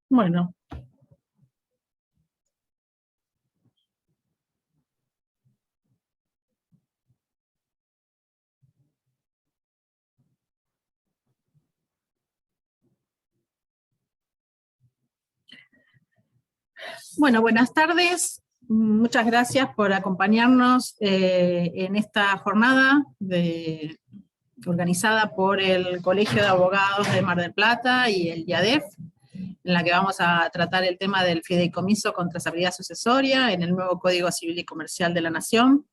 Bueno. Bueno, buenas tardes. Muchas gracias por acompañarnos en esta jornada organizada por el Colegio de Abogados de Mar del Plata y el IADEF, en la que vamos a tratar el tema del fideicomiso con trazabilidad sucesoria en el nuevo Código Civil y Comercial de la Nación.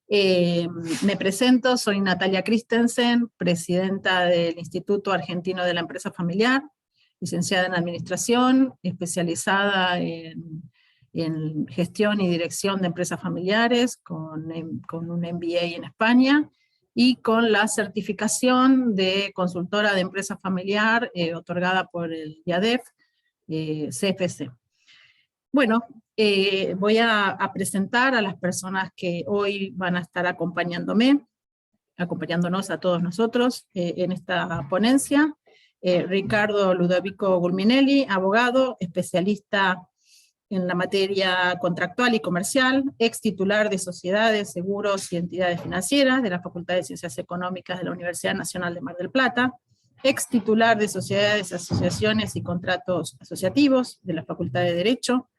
Me presento, soy Natalia Christensen, presidenta del Instituto Argentino de la Empresa Familiar, licenciada en Administración, especializada en Gestión y Dirección de Empresas Familiares, con un MBA en España, y con la certificación de consultora de empresa familiar otorgada por el IADEF, CFC. Bueno, voy a presentar a las personas que hoy van a estar acompañándonos a todos nosotros en esta ponencia. Ricardo Ludovico Gulminelli, abogado, especialista en la materia contractual y comercial, ex titular de Sociedades, Seguros y Entidades Financieras de la Facultad de Ciencias Económicas de la Universidad Nacional de Mar del Plata, ex titular de Sociedades, Asociaciones y Contratos Asociativos de la Facultad de Derecho.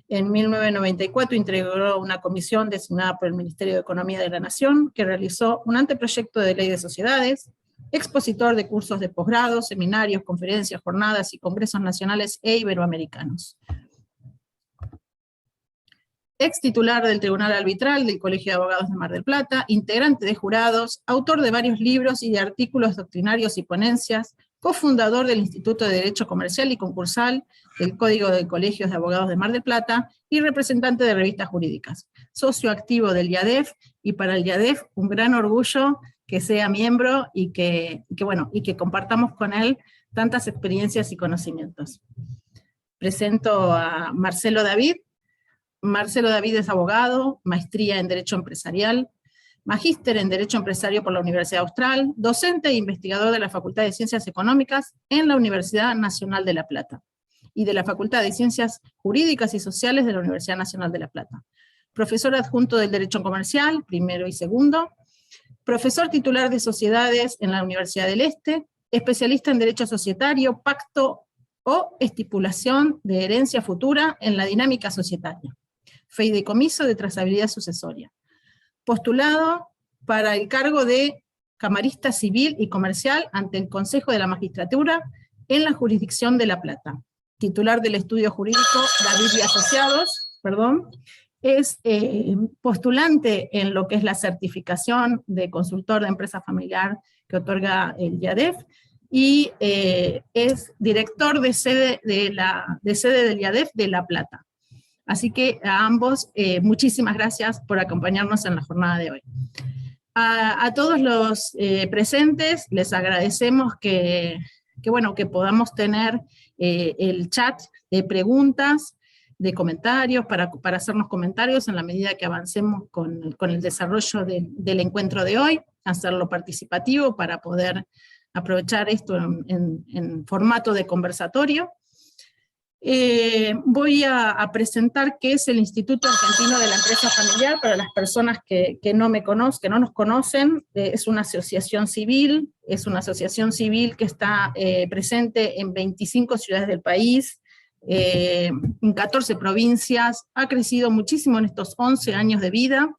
En 1994 integró una comisión designada por el Ministerio de Economía de la Nación que realizó un anteproyecto de ley de sociedades, expositor de cursos de posgrado, seminarios, conferencias, jornadas y congresos nacionales e iberoamericanos. Ex titular del Tribunal Arbitral del Colegio de Abogados de Mar del Plata, integrante de jurados, autor de varios libros y de artículos doctrinarios y ponencias, cofundador del Instituto de Derecho Comercial y Concursal del Código de Colegios de Abogados de Mar del Plata y representante de revistas jurídicas. Socio activo del IADEF, y para el IADEF un gran orgullo que sea miembro y que compartamos con él tantas experiencias y conocimientos. Presento a Marcelo David. Marcelo David es abogado, maestría en Derecho Empresarial, magíster en Derecho Empresario por la Universidad Austral, docente e investigador de la Facultad de Ciencias Económicas en la Universidad Nacional de La Plata, y de la Facultad de Ciencias Jurídicas y Sociales de la Universidad Nacional de La Plata. Profesor adjunto del Derecho Comercial, primero y segundo, profesor titular de Sociedades en la Universidad del Este, especialista en Derecho Societario, Pacto o Estipulación de Herencia Futura en la Dinámica Societaria. Fideicomiso de trazabilidad sucesoria. Postulado para el cargo de camarista civil y comercial ante el Consejo de la Magistratura en la jurisdicción de La Plata. Titular del estudio jurídico David y Asociados, es postulante en lo que es la certificación de consultor de empresa familiar que otorga el IADEF, y es director de sede del IADEF de La Plata. Así que a ambos, muchísimas gracias por acompañarnos en la jornada de hoy. A todos los presentes les agradecemos que podamos tener el chat de preguntas, de comentarios, para hacernos comentarios en la medida que avancemos con el desarrollo del encuentro de hoy, hacerlo participativo para poder aprovechar esto en formato de conversatorio. Voy a presentar qué es el Instituto Argentino de la Empresa Familiar para las personas que no nos conocen. Es una asociación civil, que está presente en 25 ciudades del país, en 14 provincias, ha crecido muchísimo en estos 11 años de vida.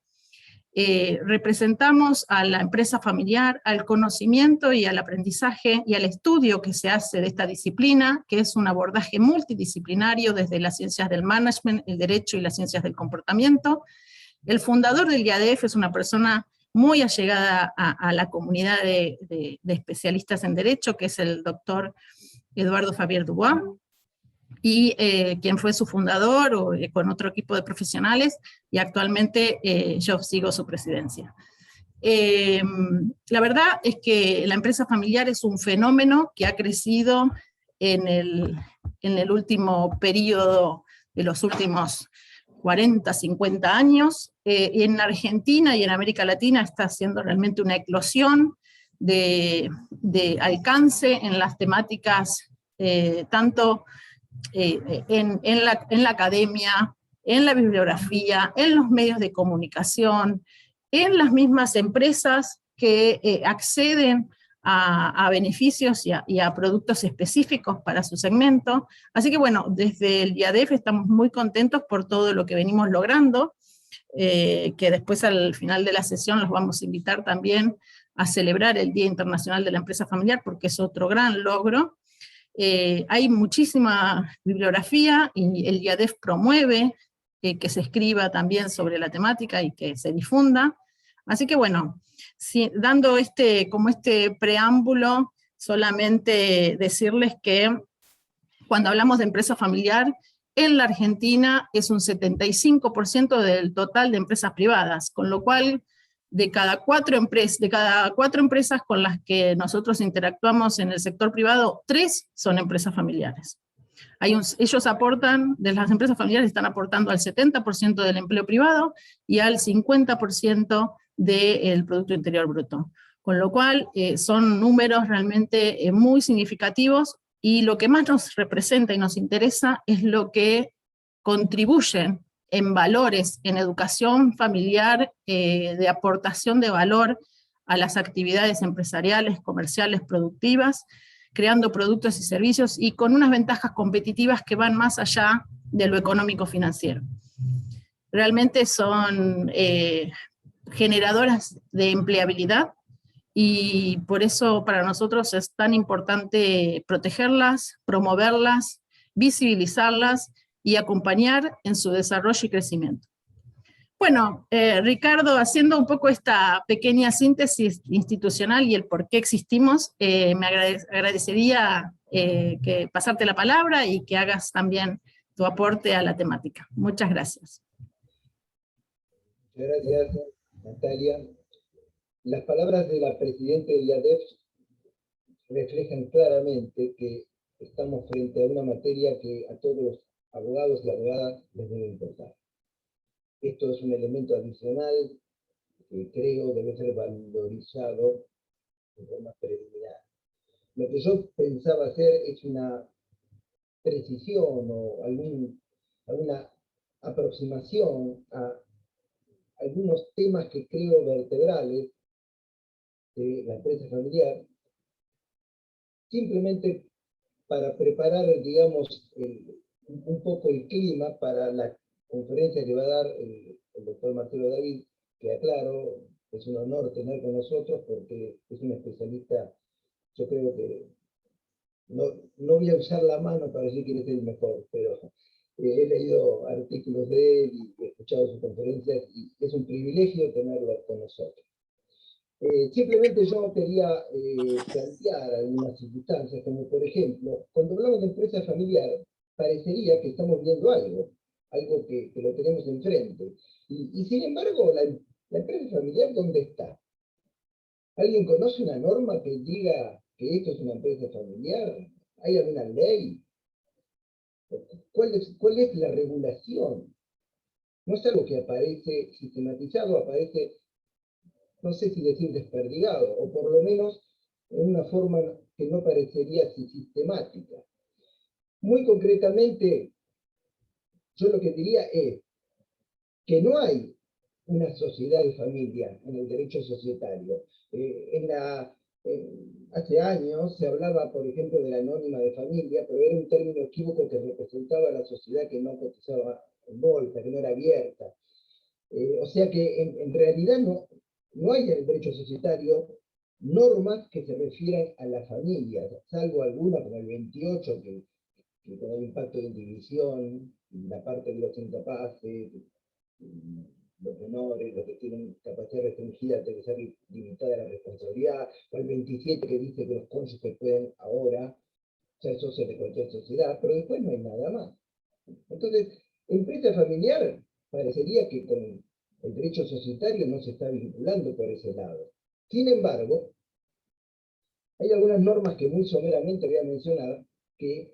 Representamos a la empresa familiar, al conocimiento y al aprendizaje y al estudio que se hace de esta disciplina, que es un abordaje multidisciplinario desde las ciencias del management, el derecho y las ciencias del comportamiento. El fundador del IADEF es una persona muy allegada a la comunidad de especialistas en derecho, que es el doctor Eduardo Fabier Dubois, y quien fue su fundador con otro equipo de profesionales, y actualmente yo sigo su presidencia. La verdad es que la empresa familiar es un fenómeno que ha crecido en el último periodo de los últimos 40, 50 años. En Argentina y en América Latina está haciendo realmente una eclosión de alcance en las temáticas, tanto en la academia, en la bibliografía, en los medios de comunicación, en las mismas empresas que acceden a beneficios y a productos específicos para su segmento. Así que bueno, desde el IADEF estamos muy contentos por todo lo que venimos logrando, que después al final de la sesión los vamos a invitar también a celebrar el Día Internacional de la Empresa Familiar, porque es otro gran logro. Hay muchísima bibliografía y el IADEF promueve que se escriba también sobre la temática y que se difunda. Así que bueno, dando como este preámbulo, solamente decirles que cuando hablamos de empresa familiar, en la Argentina es un 75% del total de empresas privadas, con lo cual de cada cuatro empresas con las que nosotros interactuamos en el sector privado, 3 son empresas familiares. Ellos aportan, de las empresas familiares están aportando al 70% del empleo privado y al 50% del Producto Interior Bruto. Con lo cual son números realmente muy significativos, y lo que más nos representa y nos interesa es lo que contribuyen en valores, en educación familiar, de aportación de valor a las actividades empresariales, comerciales, productivas, creando productos y servicios y con unas ventajas competitivas que van más allá de lo económico-financiero. Realmente son generadoras de empleabilidad, y por eso para nosotros es tan importante protegerlas, promoverlas, visibilizarlas y acompañar en su desarrollo y crecimiento. Bueno, Ricardo, haciendo un poco esta pequeña síntesis institucional y el por qué existimos, me agradecería que pasarte la palabra y que hagas también tu aporte a la temática. Muchas gracias. Muchas gracias, Natalia. Las palabras de la presidenta del IADEF reflejan claramente que estamos frente a una materia que a todos los abogados y abogadas les debe importar. Esto es un elemento adicional que creo debe ser valorizado de forma preliminar. Lo que yo pensaba hacer es una precisión o alguna aproximación a algunos temas que creo vertebrales de la empresa familiar, simplemente para preparar, digamos, un poco el clima para la conferencia que va a dar el doctor Marcelo David, que aclaro, es un honor tener con nosotros porque es un especialista. Yo creo que no voy a usar la mano para decir quién es el mejor, pero he leído artículos de él y he escuchado sus conferencias y es un privilegio tenerlo con nosotros. Simplemente yo quería plantear algunas circunstancias, como por ejemplo, cuando hablamos de empresa familiar, parecería que estamos viendo algo que lo tenemos enfrente. Y sin embargo, la empresa familiar, ¿dónde está? ¿Alguien conoce una norma que diga que esto es una empresa familiar? ¿Hay alguna ley? ¿Cuál es la regulación? No es algo que aparece sistematizado, aparece, no sé si decir desperdigado, o por lo menos en una forma que no parecería así sistemática. Muy concretamente, yo lo que diría es que no hay una sociedad de familia en el derecho societario. En hace años se hablaba, por ejemplo, de la anónima de familia, pero era un término equívoco que representaba a la sociedad que no cotizaba en bolsa, que no era abierta. O sea que en realidad no hay en el derecho societario normas que se refieran a la familia, salvo alguna como el 28, que con el impacto de indivisión, la parte de los incapaces, los menores, los que tienen capacidad restringida, tiene que ser limitada la responsabilidad, o el 27 que dice que los cónyuges pueden ahora ser socios de cualquier sociedad, pero después no hay nada más. Entonces, empresa familiar parecería que con el derecho societario no se está vinculando por ese lado. Sin embargo, hay algunas normas que muy someramente voy a mencionar que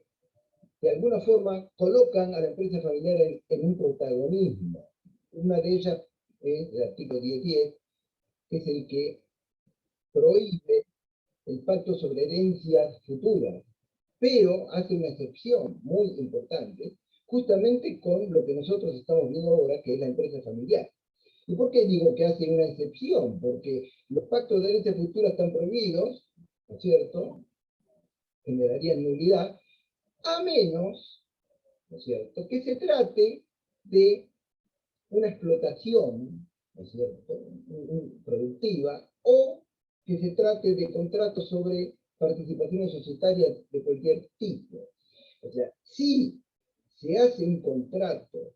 de alguna forma colocan a la empresa familiar en un protagonismo. Una de ellas es el artículo 10.10, que es el que prohíbe el pacto sobre herencias futuras, pero hace una excepción muy importante, justamente con lo que nosotros estamos viendo ahora, que es la empresa familiar. ¿Y por qué digo que hace una excepción? Porque los pactos de herencia futura están prohibidos, ¿no es cierto? Generarían nulidad, a menos, ¿no es cierto?, que se trate de una explotación, ¿no es cierto?, productiva, o que se trate de contratos sobre participaciones societarias de cualquier tipo. O sea, si se hace un contrato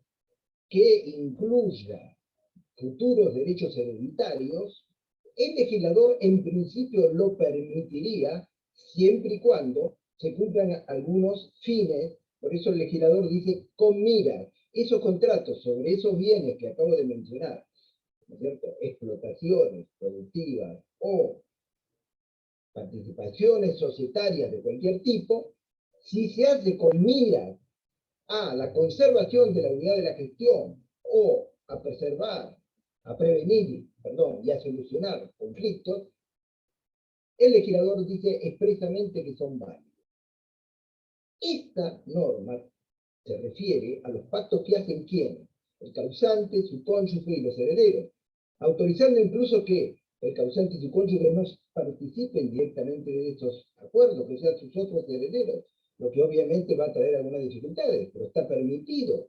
que incluya futuros derechos hereditarios, el legislador en principio lo permitiría siempre y cuando se cumplan algunos fines. Por eso el legislador dice con miras. Esos contratos sobre esos bienes que acabo de mencionar, ¿no es cierto?, explotaciones productivas o participaciones societarias de cualquier tipo, si se hace con miras a la conservación de la unidad de la gestión o a preservar, a prevenir, perdón, y a solucionar conflictos, el legislador dice expresamente que son válidos. Esta norma se refiere a los pactos que hacen ¿quién? El causante, su cónyuge y los herederos, autorizando incluso que el causante y su cónyuge no participen directamente de esos acuerdos, que sean sus otros herederos, lo que obviamente va a traer algunas dificultades, pero está permitido.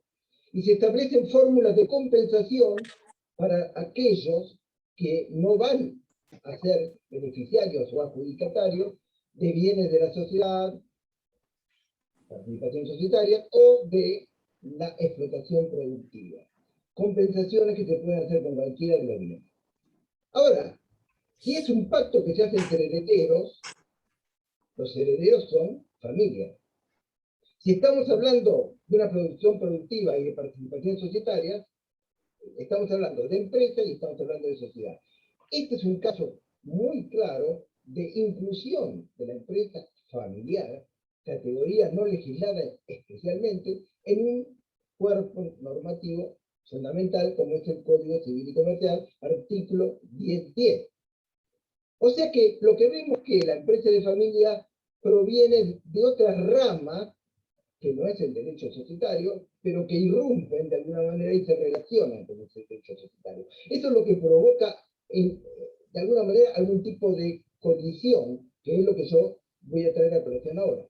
Y se establecen fórmulas de compensación para aquellos que no van a ser beneficiarios o adjudicatarios de bienes de la sociedad, participación societaria, o de la explotación productiva. Compensaciones que se pueden hacer con cualquiera de los bienes. Ahora, si es un pacto que se hace entre herederos, los herederos son familias. Si estamos hablando de una producción productiva y de participación societaria, estamos hablando de empresa y estamos hablando de sociedad. Este es un caso muy claro de inclusión de la empresa familiar, categoría no legislada especialmente, en un cuerpo normativo fundamental como es el Código Civil y Comercial, artículo 10.10. O sea que lo que vemos es que la empresa de familia proviene de otras ramas, que no es el derecho societario, pero que irrumpen de alguna manera y se relacionan con ese derecho societario. Eso es lo que provoca, de alguna manera, algún tipo de colisión, que es lo que yo voy a traer a colación ahora.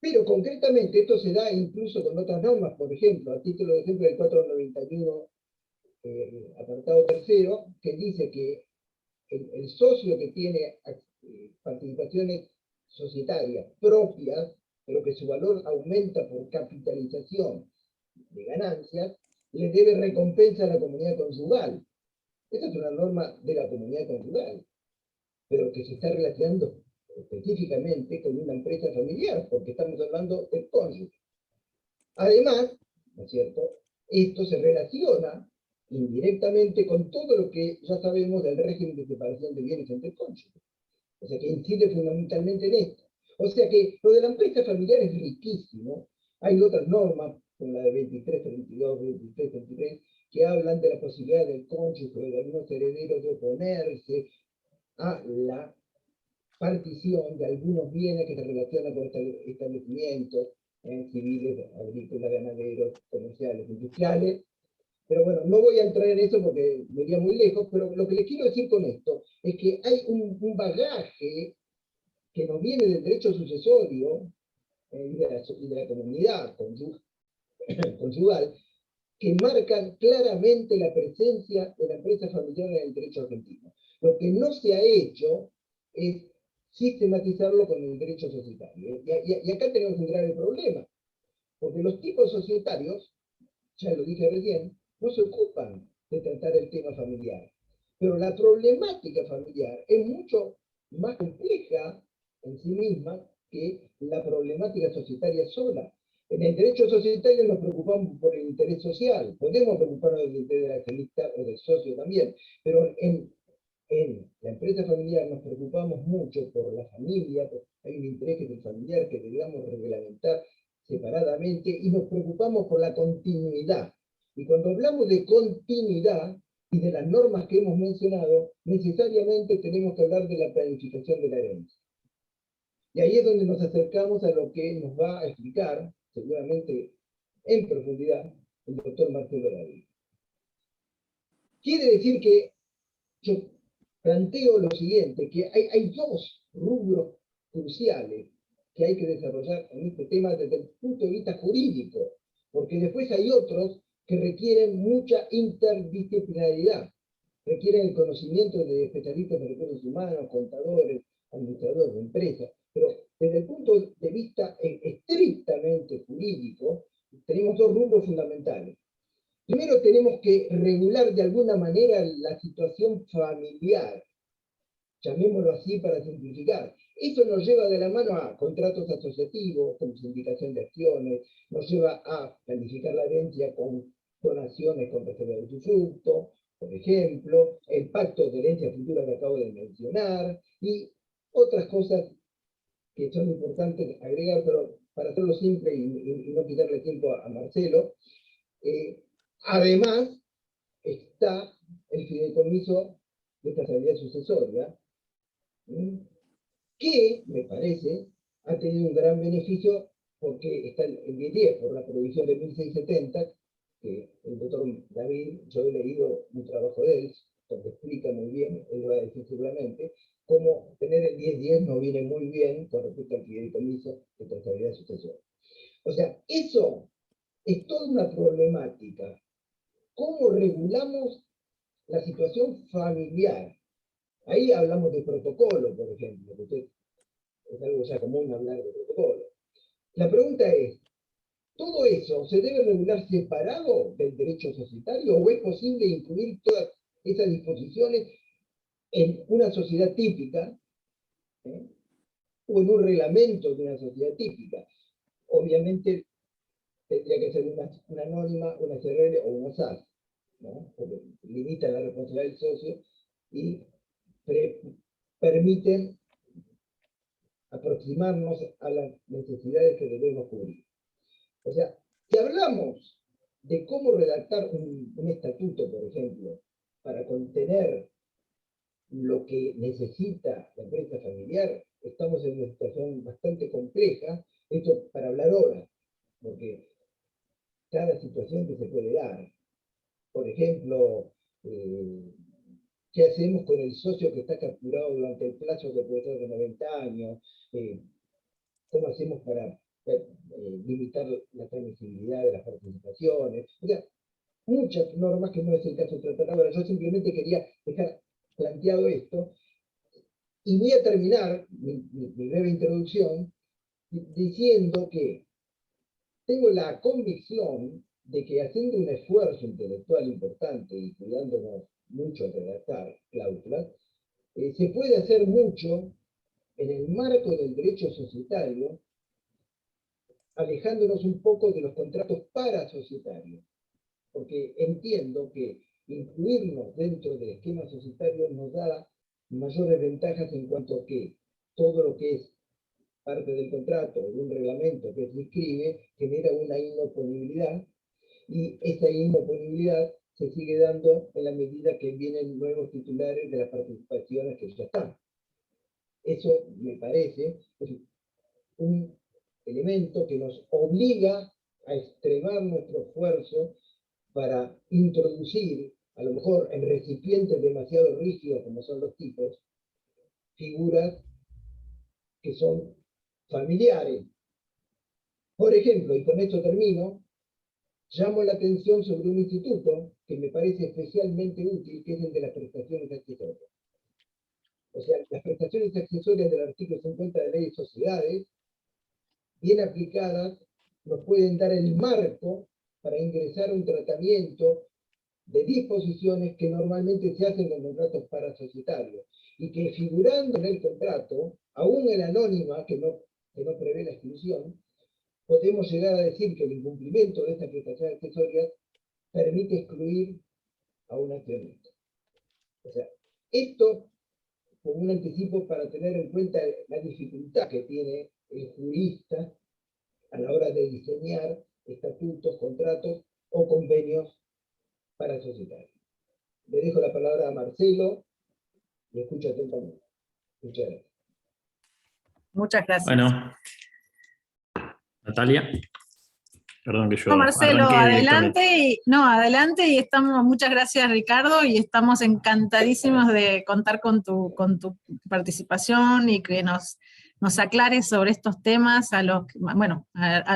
Pero concretamente esto se da incluso con otras normas, por ejemplo, a título de ejemplo del 491, apartado tercero, que dice que el socio que tiene participaciones societarias propias, pero que su valor aumenta por capitalización de ganancias, le debe recompensa a la comunidad conyugal. Esa es una norma de la comunidad conyugal, pero que se está relacionando específicamente con una empresa familiar, porque estamos hablando del cónyuge. Además, ¿no es cierto?, esto se relaciona indirectamente con todo lo que ya sabemos del régimen de separación de bienes entre cónyuges. O sea, que incide fundamentalmente en esto. O sea que lo de la empresa familiar es riquísimo. Hay otras normas, como la de 2332, 2333, que hablan de la posibilidad del cónyuge, de algunos herederos, de oponerse a la partición de algunos bienes que se relacionan con establecimientos civiles, agrícolas, ganaderos, comerciales, industriales, Pero bueno, no voy a entrar en eso porque me iría muy lejos, pero lo que les quiero decir con esto es que hay un bagaje que nos viene del derecho sucesorio y de la comunidad conyugal, que marcan claramente la presencia de la empresa familiar en el derecho argentino. Lo que no se ha hecho es sistematizarlo con el derecho societario. Y acá tenemos un grave problema, porque los tipos societarios, ya lo dije recién, no se ocupan de tratar el tema familiar. Pero la problemática familiar es mucho más compleja en sí misma que la problemática societaria sola. En el derecho societario nos preocupamos por el interés social, podemos preocuparnos del interés del accionista o del socio también, pero en la empresa familiar nos preocupamos mucho por la familia, hay un interés del familiar que debemos reglamentar separadamente y nos preocupamos por la continuidad. Y cuando hablamos de continuidad y de las normas que hemos mencionado, necesariamente tenemos que hablar de la planificación de la herencia. Y ahí es donde nos acercamos a lo que nos va a explicar, seguramente en profundidad, el doctor Marcelo David. Quiere decir que yo planteo lo siguiente, que hay dos rubros cruciales que hay que desarrollar en este tema desde el punto de vista jurídico, porque después hay otros que requieren mucha interdisciplinaridad, requieren el conocimiento de especialistas de recursos humanos, contadores, administradores de empresas, pero desde el punto de vista estrictamente jurídico, tenemos dos rubros fundamentales. Primero tenemos que regular de alguna manera la situación familiar, llamémoslo así para simplificar. Eso nos lleva de la mano a contratos asociativos, con sindicación de acciones, nos lleva a planificar la herencia con donaciones con reserva de usufructo, por ejemplo, el pacto de herencia futura que acabo de mencionar, y otras cosas que son importantes agregar, pero para hacerlo simple y no quitarle tiempo a Marcelo, además está el fideicomiso de trazabilidad sucesoria, que, me parece, ha tenido un gran beneficio porque está el 1010 por la prohibición de 1670, que el doctor David, yo he leído un trabajo de él, donde explica muy bien, él lo va a decir seguramente, cómo tener el 1010 no viene muy bien con respecto al fideicomiso de trazabilidad sucesoria. O sea, eso es toda una problemática. ¿Cómo regulamos la situación familiar? Ahí hablamos de protocolo, por ejemplo, que es algo ya común hablar de protocolo. La pregunta es, ¿todo eso se debe regular separado del derecho societario o es posible incluir todas esas disposiciones en una sociedad típica o en un reglamento de una sociedad típica? Obviamente tendría que ser una anónima, una CRL o una SAS, ¿no? Porque limitan la responsabilidad del socio y permiten aproximarnos a las necesidades que debemos cubrir. O sea, si hablamos de cómo redactar un estatuto, por ejemplo, para contener lo que necesita la empresa familiar, estamos en una situación bastante compleja, esto para hablar horas, porque cada situación que se puede dar. Por ejemplo, ¿qué hacemos con el socio que está capturado durante el plazo que puede ser de 90 años? ¿Cómo hacemos para limitar la transmisibilidad de las participaciones? O sea, muchas normas que no es el caso de tratar ahora. Yo simplemente quería dejar planteado esto y voy a terminar mi breve introducción diciendo que tengo la convicción de que haciendo un esfuerzo intelectual importante y cuidándonos mucho al redactar cláusulas, se puede hacer mucho en el marco del derecho societario, alejándonos un poco de los contratos parasocietarios, porque entiendo que incluirnos dentro del esquema societario nos da mayores ventajas en cuanto a que todo lo que es parte del contrato o de un reglamento que se inscribe genera una inoponibilidad y esa inoponibilidad se sigue dando en la medida que vienen nuevos titulares de las participaciones que ya están. Eso me parece es un elemento que nos obliga a extremar nuestro esfuerzo para introducir, a lo mejor en recipientes demasiado rígidos como son los tipos, figuras que son familiares. Por ejemplo, y con esto termino, llamo la atención sobre un instituto que me parece especialmente útil, que es el de las prestaciones accesorias. O sea, las prestaciones accesorias del artículo 50 de la Ley de Sociedades, bien aplicadas, nos pueden dar el marco para ingresar a un tratamiento de disposiciones que normalmente se hacen en contratos parasocietarios y que figurando en el contrato, aún en anónima, que no prevé la exclusión, podemos llegar a decir que el incumplimiento de estas prestaciones accesorias permite excluir a un accionista. O sea, esto como un anticipo para tener en cuenta la dificultad que tiene el jurista a la hora de diseñar estatutos, contratos o convenios parasocietarios. Le dejo la palabra a Marcelo y escucho atentamente. Muchas gracias. Muchas gracias. Bueno, Natalia. Perdón que yo Marcelo, arranqué adelante y estamos, muchas gracias Ricardo, y estamos encantadísimos de contar con tu participación y que nos aclares sobre estos temas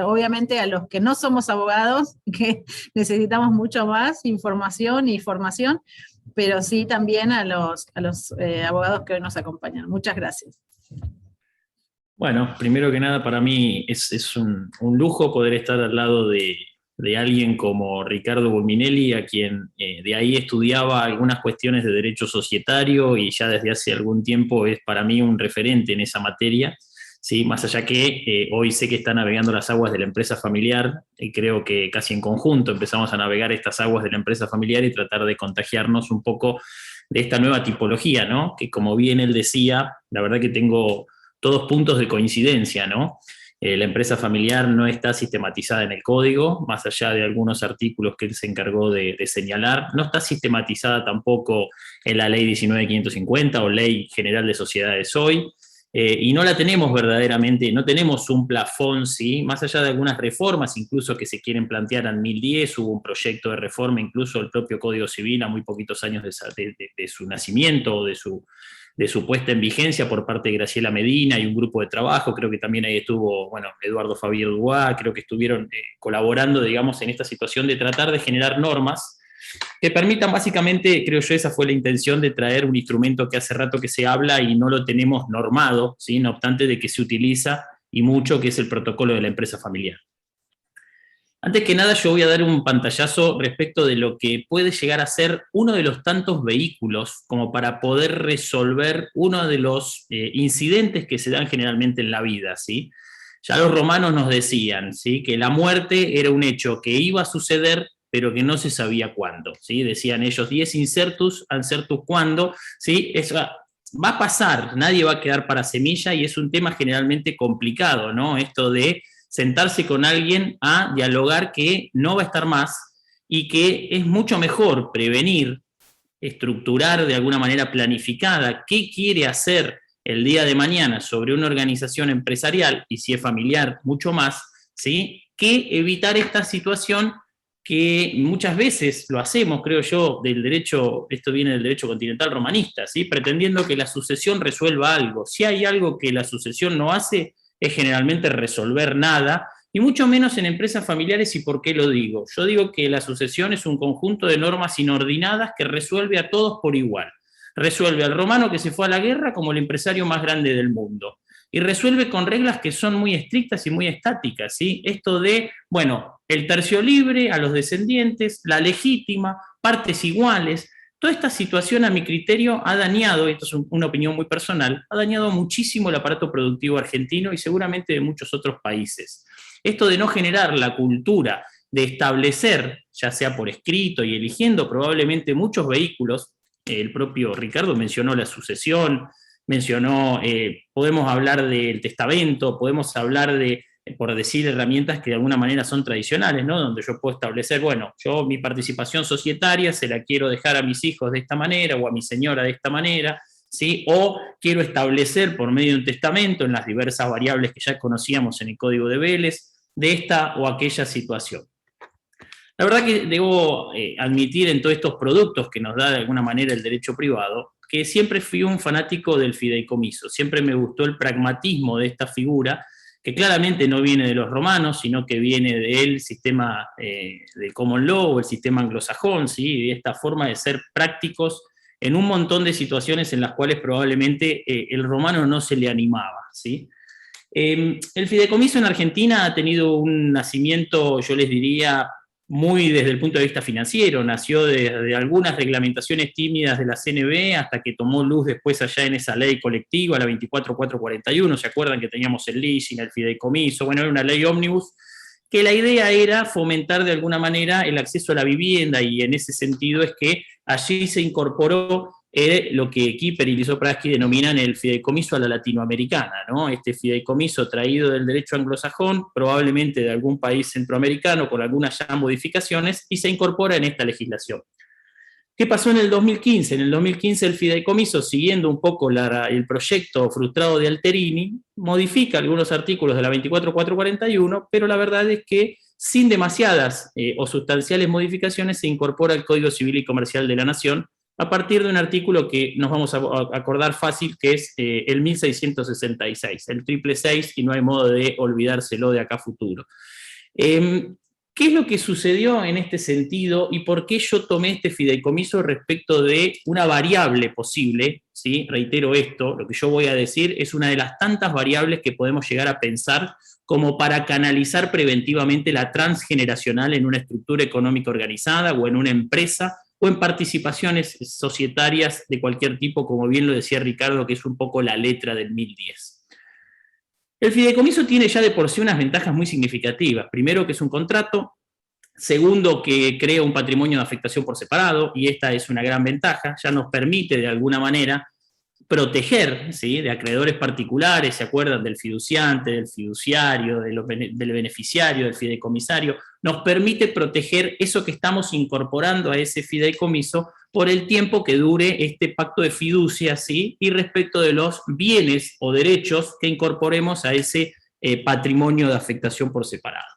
obviamente a los que no somos abogados, que necesitamos mucho más información y formación, pero sí también a los abogados que hoy nos acompañan. Muchas gracias. Bueno, primero que nada para mí es un lujo poder estar al lado de alguien como Ricardo Bulminelli, a quien de ahí estudiaba algunas cuestiones de derecho societario y ya desde hace algún tiempo es para mí un referente en esa materia, ¿sí? Más allá que hoy sé que está navegando las aguas de la empresa familiar y creo que casi en conjunto empezamos a navegar estas aguas de la empresa familiar y tratar de contagiarnos un poco de esta nueva tipología, ¿no? Que como bien él decía, la verdad que tengo todos puntos de coincidencia, ¿no? La empresa familiar no está sistematizada en el código, más allá de algunos artículos que él se encargó de señalar, no está sistematizada tampoco en la ley 19.550 o ley general de sociedades hoy, y no la tenemos verdaderamente, no tenemos un plafón, ¿sí? Más allá de algunas reformas, incluso que se quieren plantear en 2010, hubo un proyecto de reforma, incluso del propio Código Civil, a muy poquitos años de su nacimiento o de su puesta en vigencia por parte de Graciela Medina y un grupo de trabajo, creo que también ahí estuvo, Eduardo Fabián Duá, creo que estuvieron colaborando, digamos, en esta situación de tratar de generar normas que permitan básicamente, creo yo, esa fue la intención de traer un instrumento que hace rato que se habla y no lo tenemos normado, ¿sí? No obstante de que se utiliza y mucho, que es el protocolo de la empresa familiar. Antes que nada, yo voy a dar un pantallazo respecto de lo que puede llegar a ser uno de los tantos vehículos como para poder resolver uno de los incidentes que se dan generalmente en la vida, ¿sí? Ya los romanos nos decían, ¿sí? Que la muerte era un hecho que iba a suceder, pero que no se sabía cuándo, ¿sí? Decían ellos, 10 incertus, ancertus cuándo, ¿sí? Eso va a pasar, nadie va a quedar para semilla y es un tema generalmente complicado, ¿no? Esto de sentarse con alguien a dialogar que no va a estar más y que es mucho mejor prevenir, estructurar de alguna manera planificada qué quiere hacer el día de mañana sobre una organización empresarial y si es familiar, mucho más, ¿sí? Que evitar esta situación que muchas veces lo hacemos, creo yo, del derecho, esto viene del derecho continental romanista, ¿sí? Pretendiendo que la sucesión resuelva algo. Si hay algo que la sucesión no hace, es generalmente resolver nada, y mucho menos en empresas familiares. ¿Y por qué lo digo? Yo digo que la sucesión es un conjunto de normas inordinadas que resuelve a todos por igual. Resuelve al romano que se fue a la guerra como el empresario más grande del mundo. Y resuelve con reglas que son muy estrictas y muy estáticas, ¿sí? Esto de, el tercio libre a los descendientes, la legítima, partes iguales. Toda esta situación, a mi criterio, ha dañado, esto es una opinión muy personal, ha dañado muchísimo el aparato productivo argentino y seguramente de muchos otros países. Esto de no generar la cultura de establecer, ya sea por escrito y eligiendo probablemente muchos vehículos, el propio Ricardo mencionó la sucesión, mencionó, podemos hablar del testamento, podemos hablar de, por decir, herramientas que de alguna manera son tradicionales, ¿no? Donde yo puedo establecer, yo mi participación societaria se la quiero dejar a mis hijos de esta manera o a mi señora de esta manera, ¿sí? O quiero establecer por medio de un testamento en las diversas variables que ya conocíamos en el Código de Vélez, de esta o aquella situación. La verdad que debo admitir en todos estos productos que nos da de alguna manera el derecho privado, que siempre fui un fanático del fideicomiso, siempre me gustó el pragmatismo de esta figura, que claramente no viene de los romanos, sino que viene del sistema del common law o el sistema anglosajón, ¿sí? De esta forma de ser prácticos en un montón de situaciones en las cuales probablemente el romano no se le animaba, ¿sí? El fideicomiso en Argentina ha tenido un nacimiento, yo les diría, muy desde el punto de vista financiero. Nació de algunas reglamentaciones tímidas de la CNB hasta que tomó luz después allá en esa ley colectiva, la 24441, ¿se acuerdan que teníamos el leasing, el fideicomiso? Bueno, era una ley ómnibus que la idea era fomentar de alguna manera el acceso a la vivienda, y en ese sentido es que allí se incorporó lo que Kipper y Lisopraski denominan el fideicomiso a la latinoamericana, ¿no? Este fideicomiso traído del derecho anglosajón, probablemente de algún país centroamericano, con algunas ya modificaciones, y se incorpora en esta legislación. ¿Qué pasó en el 2015? En el 2015 el fideicomiso, siguiendo un poco el proyecto frustrado de Alterini, modifica algunos artículos de la 24441, pero la verdad es que sin demasiadas o sustanciales modificaciones se incorpora el Código Civil y Comercial de la Nación, a partir de un artículo que nos vamos a acordar fácil, que es el 1666, el 666, y no hay modo de olvidárselo de acá a futuro. ¿Qué es lo que sucedió en este sentido y por qué yo tomé este fideicomiso respecto de una variable posible? ¿Sí? Reitero esto, lo que yo voy a decir es una de las tantas variables que podemos llegar a pensar como para canalizar preventivamente la transgeneracional en una estructura económica organizada o en una empresa o en participaciones societarias de cualquier tipo, como bien lo decía Ricardo, que es un poco la letra del 1010. El fideicomiso tiene ya de por sí unas ventajas muy significativas. Primero, que es un contrato. Segundo, que crea un patrimonio de afectación por separado, y esta es una gran ventaja. Ya nos permite, de alguna manera, proteger, ¿sí?, de acreedores particulares, ¿se acuerdan? Del fiduciante, del fiduciario, del beneficiario, del fideicomisario. Nos permite proteger eso que estamos incorporando a ese fideicomiso por el tiempo que dure este pacto de fiducia, ¿sí?, y respecto de los bienes o derechos que incorporemos a ese patrimonio de afectación por separado.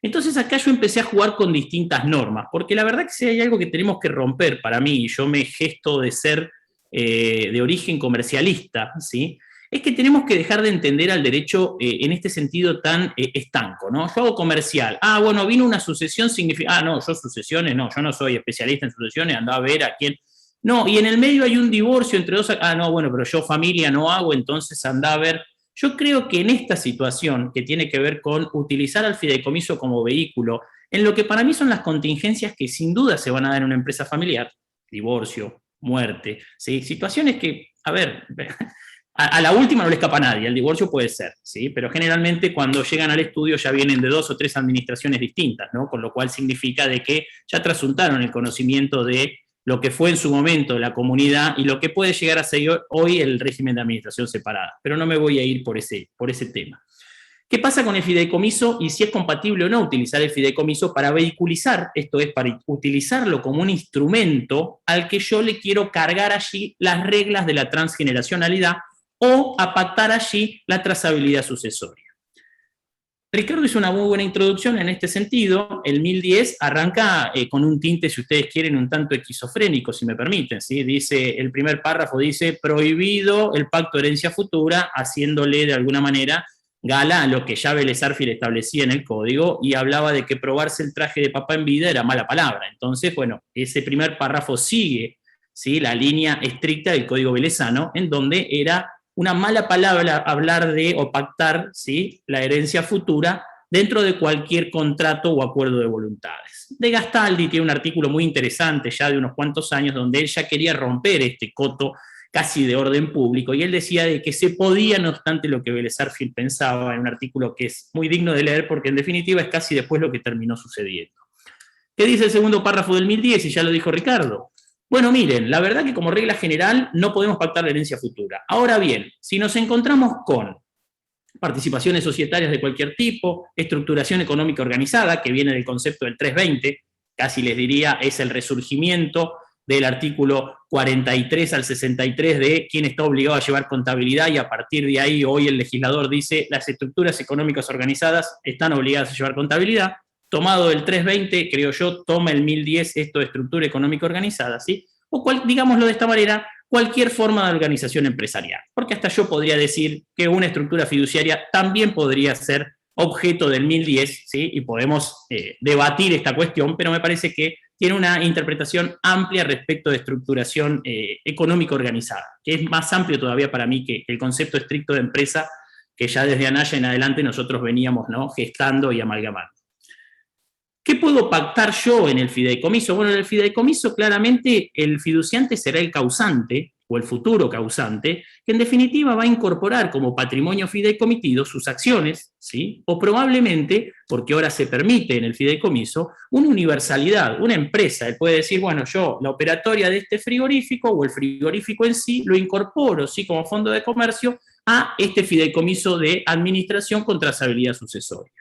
Entonces acá yo empecé a jugar con distintas normas, porque la verdad que si hay algo que tenemos que romper para mí, y yo me gesto de ser de origen comercialista, ¿sí?, es que tenemos que dejar de entender al derecho en este sentido tan estanco, ¿no? Yo hago comercial, bueno, vino una sucesión, significa, no, yo sucesiones, no, yo no soy especialista en sucesiones, anda a ver a quién, no, y en el medio hay un divorcio entre dos, no, bueno, pero yo familia no hago, entonces anda a ver. Yo creo que en esta situación, que tiene que ver con utilizar al fideicomiso como vehículo, en lo que para mí son las contingencias que sin duda se van a dar en una empresa familiar, divorcio, muerte, ¿sí?, situaciones que, a ver, a la última no le escapa a nadie, el divorcio puede ser, ¿sí?, pero generalmente cuando llegan al estudio ya vienen de 2 o 3 administraciones distintas, ¿no?, con lo cual significa de que ya trasuntaron el conocimiento de lo que fue en su momento la comunidad y lo que puede llegar a ser hoy el régimen de administración separada. Pero no me voy a ir por ese tema. ¿Qué pasa con el fideicomiso y si es compatible o no utilizar el fideicomiso para vehiculizar, esto es, para utilizarlo como un instrumento al que yo le quiero cargar allí las reglas de la transgeneracionalidad o a pactar allí la trazabilidad sucesoria? Ricardo hizo una muy buena introducción en este sentido. El 1010 arranca con un tinte, si ustedes quieren, un tanto esquizofrénico, si me permiten, ¿sí? Dice, el primer párrafo dice, prohibido el pacto de herencia futura, haciéndole de alguna manera gala a lo que ya Vélez Arfiel establecía en el código, y hablaba de que probarse el traje de papá en vida era mala palabra. Entonces, bueno, ese primer párrafo sigue, ¿sí?, la línea estricta del código velezano, en donde era una mala palabra hablar de o pactar, ¿sí?, la herencia futura dentro de cualquier contrato o acuerdo de voluntades. De Gastaldi tiene un artículo muy interesante ya de unos cuantos años donde él ya quería romper este coto casi de orden público, y él decía de que se podía, no obstante lo que Vélez Arfiel pensaba, en un artículo que es muy digno de leer porque en definitiva es casi después lo que terminó sucediendo. ¿Qué dice el segundo párrafo del 1010? Y ya lo dijo Ricardo. Bueno, miren, la verdad que como regla general no podemos pactar la herencia futura. Ahora bien, si nos encontramos con participaciones societarias de cualquier tipo, estructuración económica organizada, que viene del concepto del 320, casi les diría es el resurgimiento del artículo 43 al 63 de quién está obligado a llevar contabilidad, y a partir de ahí hoy el legislador dice las estructuras económicas organizadas están obligadas a llevar contabilidad. tomado del 320, creo yo, toma el 1010 esto de estructura económica organizada, ¿sí? O digámoslo de esta manera, cualquier forma de organización empresarial. Porque hasta yo podría decir que una estructura fiduciaria también podría ser objeto del 1010, ¿sí? Y podemos debatir esta cuestión, pero me parece que tiene una interpretación amplia respecto de estructuración económica organizada, que es más amplio todavía para mí que el concepto estricto de empresa que ya desde Anaya en adelante nosotros veníamos, ¿no?, gestando y amalgamando. ¿Qué puedo pactar yo en el fideicomiso? Bueno, en el fideicomiso claramente el fiduciante será el causante, o el futuro causante, que en definitiva va a incorporar como patrimonio fideicomitido sus acciones, ¿sí? O probablemente, porque ahora se permite en el fideicomiso, una universalidad, una empresa. Él puede decir, bueno, yo la operatoria de este frigorífico o el frigorífico en sí lo incorporo, ¿sí?, como fondo de comercio a este fideicomiso de administración con trazabilidad sucesoria.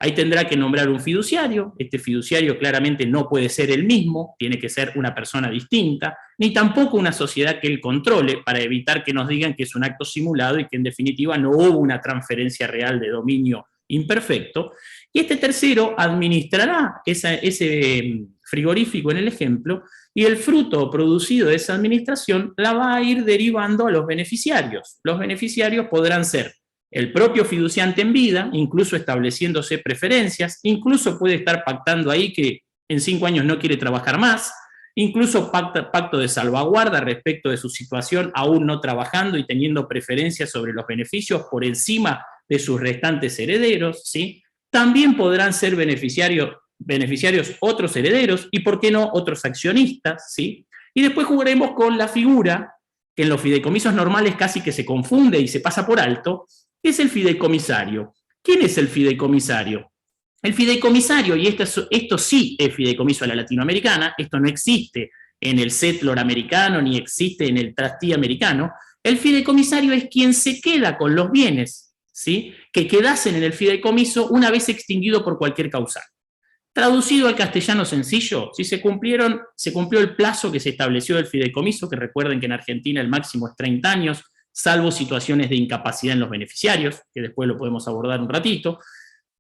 Ahí tendrá que nombrar un fiduciario. Este fiduciario claramente no puede ser el mismo, tiene que ser una persona distinta, ni tampoco una sociedad que él controle, para evitar que nos digan que es un acto simulado y que en definitiva no hubo una transferencia real de dominio imperfecto. Y este tercero administrará ese frigorífico en el ejemplo, y el fruto producido de esa administración la va a ir derivando a los beneficiarios. Los beneficiarios podrán ser el propio fiduciante en vida, incluso estableciéndose preferencias, incluso puede estar pactando ahí que en 5 años no quiere trabajar más, incluso pacto de salvaguarda respecto de su situación aún no trabajando y teniendo preferencias sobre los beneficios por encima de sus restantes herederos, ¿sí? También podrán ser beneficiarios otros herederos y, ¿por qué no?, otros accionistas, ¿sí? Y después jugaremos con la figura, que en los fideicomisos normales casi que se confunde y se pasa por alto, es el fideicomisario. ¿Quién es el fideicomisario? El fideicomisario, y esto sí es fideicomiso a la latinoamericana, esto no existe en el settlor americano ni existe en el trustee americano, el fideicomisario es quien se queda con los bienes, ¿sí?, que quedasen en el fideicomiso una vez extinguido por cualquier causal. Traducido al castellano sencillo, si se cumplió el plazo que se estableció del fideicomiso, que recuerden que en Argentina el máximo es 30 años, salvo situaciones de incapacidad en los beneficiarios, que después lo podemos abordar un ratito.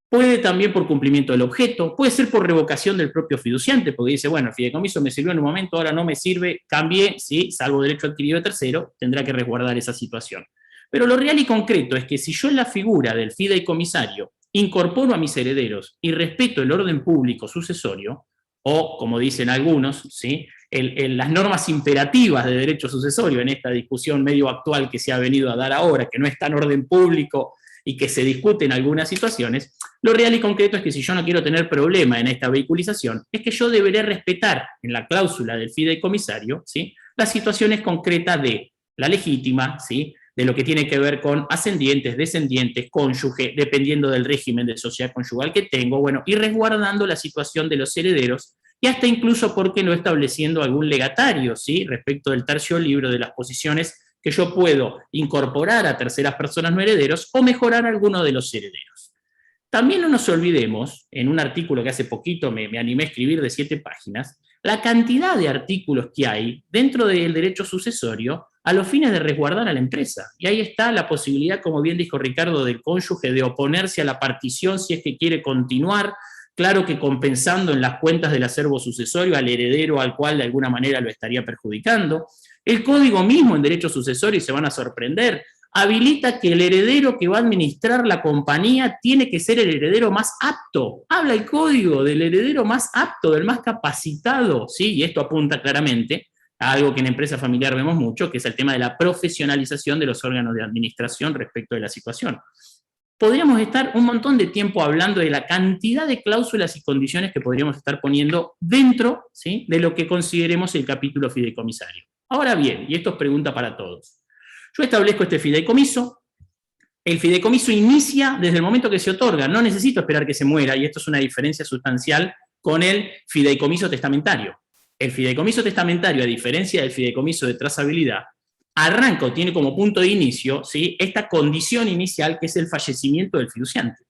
Puede también por cumplimiento del objeto, puede ser por revocación del propio fiduciante, porque dice, bueno, el fideicomiso me sirvió en un momento, ahora no me sirve, cambié, ¿sí?, salvo derecho adquirido de tercero, tendrá que resguardar esa situación. Pero lo real y concreto es que si yo en la figura del fideicomisario incorporo a mis herederos y respeto el orden público sucesorio, o, como dicen algunos, ¿sí?, las normas imperativas de derecho sucesorio en esta discusión medio actual que se ha venido a dar ahora, que no está en orden público y que se discute en algunas situaciones, lo real y concreto es que si yo no quiero tener problema en esta vehiculización, es que yo deberé respetar en la cláusula del fideicomisario, ¿sí?, las situaciones concretas de la legítima, ¿sí?, de lo que tiene que ver con ascendientes, descendientes, cónyuge, dependiendo del régimen de sociedad conyugal que tengo, bueno, y resguardando la situación de los herederos, y hasta incluso, ¿por qué no?, estableciendo algún legatario, ¿sí?, respecto del tercio libro de las posiciones que yo puedo incorporar a terceras personas no herederos o mejorar alguno de los herederos. También no nos olvidemos, en un artículo que hace poquito me animé a escribir de 7 páginas, la cantidad de artículos que hay dentro del derecho sucesorio a los fines de resguardar a la empresa. Y ahí está la posibilidad, como bien dijo Ricardo, del cónyuge de oponerse a la partición si es que quiere continuar, claro que compensando en las cuentas del acervo sucesorio al heredero al cual de alguna manera lo estaría perjudicando. El código mismo en derecho sucesorio, y se van a sorprender, habilita que el heredero que va a administrar la compañía tiene que ser el heredero más apto. Habla el código del heredero más apto, del más capacitado, ¿sí? Y esto apunta claramente a algo que en empresa familiar vemos mucho, que es el tema de la profesionalización de los órganos de administración respecto de la situación. Podríamos estar un montón de tiempo hablando de la cantidad de cláusulas y condiciones que podríamos estar poniendo dentro, ¿sí?, de lo que consideremos el capítulo fideicomisario. Ahora bien, y esto es pregunta para todos, yo establezco este fideicomiso, el fideicomiso inicia desde el momento que se otorga, no necesito esperar que se muera, y esto es una diferencia sustancial con el fideicomiso testamentario. El fideicomiso testamentario, a diferencia del fideicomiso de trazabilidad, arranca o tiene como punto de inicio, ¿sí?, esta condición inicial que es el fallecimiento del fiduciante.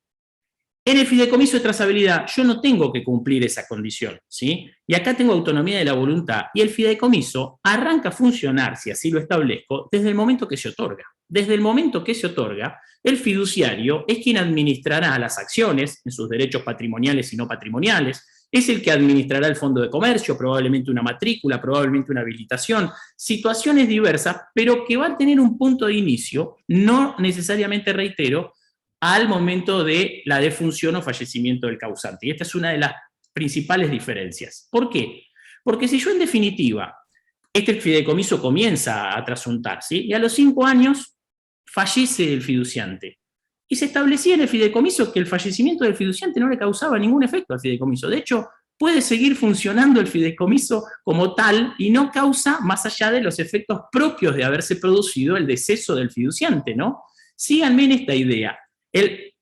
En el fideicomiso de trazabilidad yo no tengo que cumplir esa condición, ¿sí? Y acá tengo autonomía de la voluntad, y el fideicomiso arranca a funcionar, si así lo establezco, desde el momento que se otorga. desde el momento que se otorga, el fiduciario es quien administrará las acciones en sus derechos patrimoniales y no patrimoniales, es el que administrará el fondo de comercio, probablemente una matrícula, probablemente una habilitación, situaciones diversas, pero que van a tener un punto de inicio, no necesariamente, reitero, al momento de la defunción o fallecimiento del causante. Y esta es una de las principales diferencias. ¿Por qué? Porque si yo, en definitiva, este fideicomiso comienza a trasuntar, ¿sí? Y a los 5 años fallece el fiduciante. Y se establecía en el fideicomiso que el fallecimiento del fiduciante no le causaba ningún efecto al fideicomiso. De hecho, puede seguir funcionando el fideicomiso como tal y no causa, más allá de los efectos propios de haberse producido el deceso del fiduciante, ¿no? Síganme en esta idea.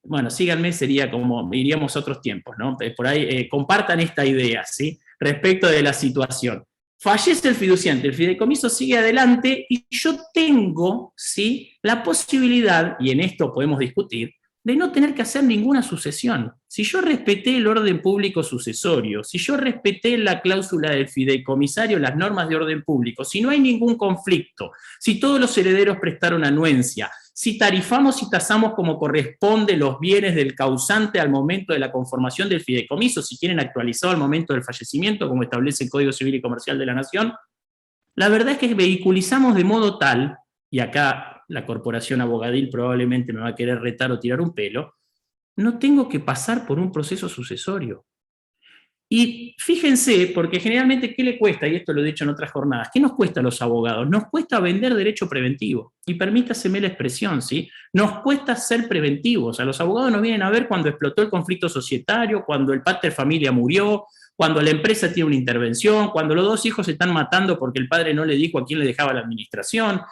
Bueno, síganme sería como, iríamos a otros tiempos, ¿no? Por ahí compartan esta idea, ¿sí? Respecto de la situación. Fallece el fiduciante, el fideicomiso sigue adelante y yo tengo, ¿sí?, la posibilidad, y en esto podemos discutir, de no tener que hacer ninguna sucesión. Si yo respeté el orden público sucesorio, si yo respeté la cláusula del fideicomisario, las normas de orden público, si no hay ningún conflicto, si todos los herederos prestaron anuencia, si tarifamos y tasamos como corresponde los bienes del causante al momento de la conformación del fideicomiso, si quieren actualizado al momento del fallecimiento, como establece el Código Civil y Comercial de la Nación, la verdad es que vehiculizamos de modo tal, y acá la corporación abogadil probablemente me va a querer retar o tirar un pelo, no tengo que pasar por un proceso sucesorio. Y fíjense, porque generalmente, ¿qué le cuesta? Y esto lo he dicho en otras jornadas, ¿qué nos cuesta a los abogados? Nos cuesta vender derecho preventivo. Y permítaseme la expresión, ¿sí? Nos cuesta ser preventivos. A los abogados nos vienen a ver cuando explotó el conflicto societario, cuando el pater familia murió, cuando la empresa tiene una intervención, cuando los 2 hijos se están matando porque el padre no le dijo a quién le dejaba la administración.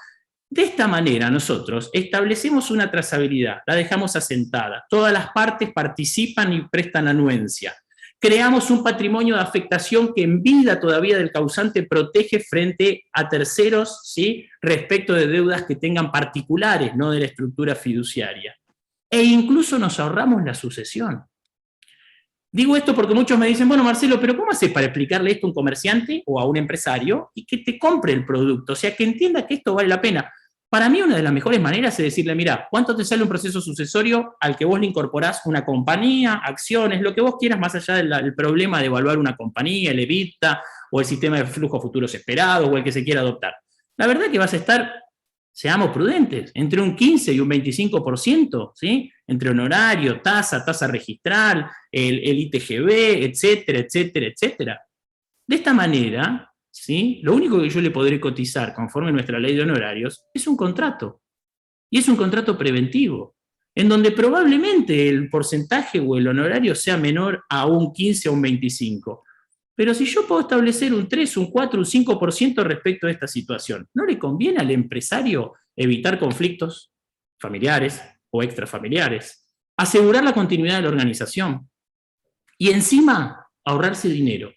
De esta manera nosotros establecemos una trazabilidad, la dejamos asentada, todas las partes participan y prestan anuencia. Creamos un patrimonio de afectación que en vida todavía del causante protege frente a terceros, ¿sí?, respecto de deudas que tengan particulares, no de la estructura fiduciaria. E incluso nos ahorramos la sucesión. Digo esto porque muchos me dicen, bueno, Marcelo, pero ¿cómo haces para explicarle esto a un comerciante o a un empresario y que te compre el producto? O sea, que entienda que esto vale la pena. Para mí, una de las mejores maneras es decirle, mira, ¿cuánto te sale un proceso sucesorio al que vos le incorporás una compañía, acciones, lo que vos quieras, más allá del problema de evaluar una compañía, el EBITDA, o el sistema de flujos futuros esperados, o el que se quiera adoptar? La verdad que vas a estar, seamos prudentes, entre un 15 y un 25%, ¿sí? Entre honorario, tasa registral, el ITGB, etcétera, etcétera, etcétera. De esta manera, ¿sí?, lo único que yo le podré cotizar conforme a nuestra ley de honorarios es un contrato. Y es un contrato preventivo, en donde probablemente el porcentaje o el honorario sea menor a un 15 o un 25%. Pero si yo puedo establecer un 3, un 4, un 5% respecto a esta situación, ¿no le conviene al empresario evitar conflictos familiares o extrafamiliares, asegurar la continuidad de la organización y encima ahorrarse dinero?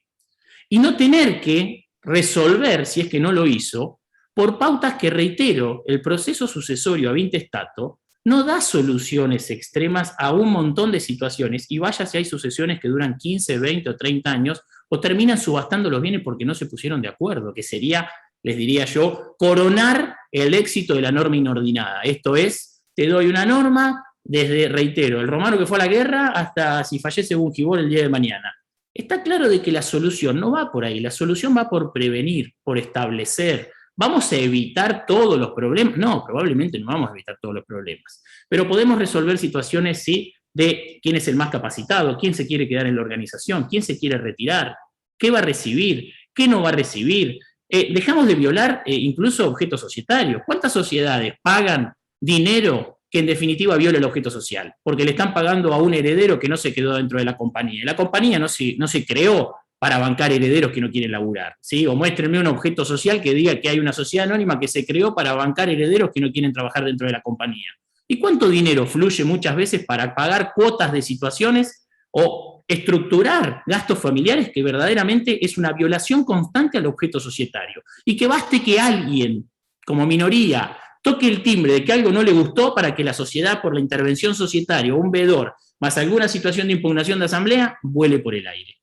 Y no tener que resolver, si es que no lo hizo, por pautas que, reitero, el proceso sucesorio a intestato no da soluciones extremas a un montón de situaciones, y vaya si hay sucesiones que duran 15, 20 o 30 años, o terminan subastando los bienes porque no se pusieron de acuerdo, que sería, les diría yo, coronar el éxito de la norma inordinada. Esto es, te doy una norma desde, reitero, el romano que fue a la guerra hasta si fallece Bungibor el día de mañana. Está claro de que la solución no va por ahí, la solución va por prevenir, por establecer. ¿Vamos a evitar todos los problemas? No, probablemente no vamos a evitar todos los problemas, pero podemos resolver situaciones, sí, de quién es el más capacitado, quién se quiere quedar en la organización, quién se quiere retirar, qué va a recibir, qué no va a recibir. Dejamos de violar incluso objetos societarios. ¿Cuántas sociedades pagan dinero que en definitiva viola el objeto social? Porque le están pagando a un heredero que no se quedó dentro de la compañía. La compañía no se creó para bancar herederos que no quieren laburar, ¿sí? O muéstrenme un objeto social que diga que hay una sociedad anónima que se creó para bancar herederos que no quieren trabajar dentro de la compañía. ¿Y cuánto dinero fluye muchas veces para pagar cuotas de situaciones o estructurar gastos familiares que verdaderamente es una violación constante al objeto societario? Y que baste que alguien, como minoría, toque el timbre de que algo no le gustó para que la sociedad, por la intervención societaria o un veedor, más alguna situación de impugnación de asamblea, vuele por el aire.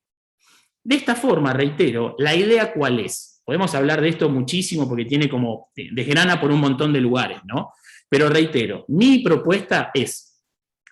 De esta forma, reitero, la idea ¿cuál es? Podemos hablar de esto muchísimo porque tiene como desgrana por un montón de lugares, ¿no? Pero reitero, mi propuesta es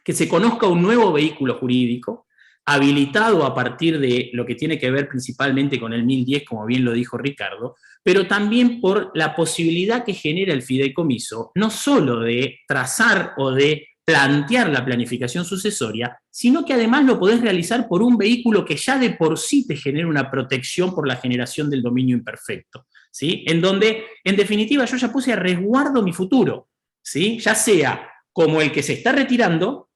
que se conozca un nuevo vehículo jurídico, habilitado a partir de lo que tiene que ver principalmente con el 1010, como bien lo dijo Ricardo, pero también por la posibilidad que genera el fideicomiso, no solo de trazar o de plantear la planificación sucesoria, sino que además lo podés realizar por un vehículo que ya de por sí te genera una protección por la generación del dominio imperfecto, ¿sí? En donde, en definitiva, yo ya puse a resguardo mi futuro, ¿sí? Ya sea como el que se está retirando,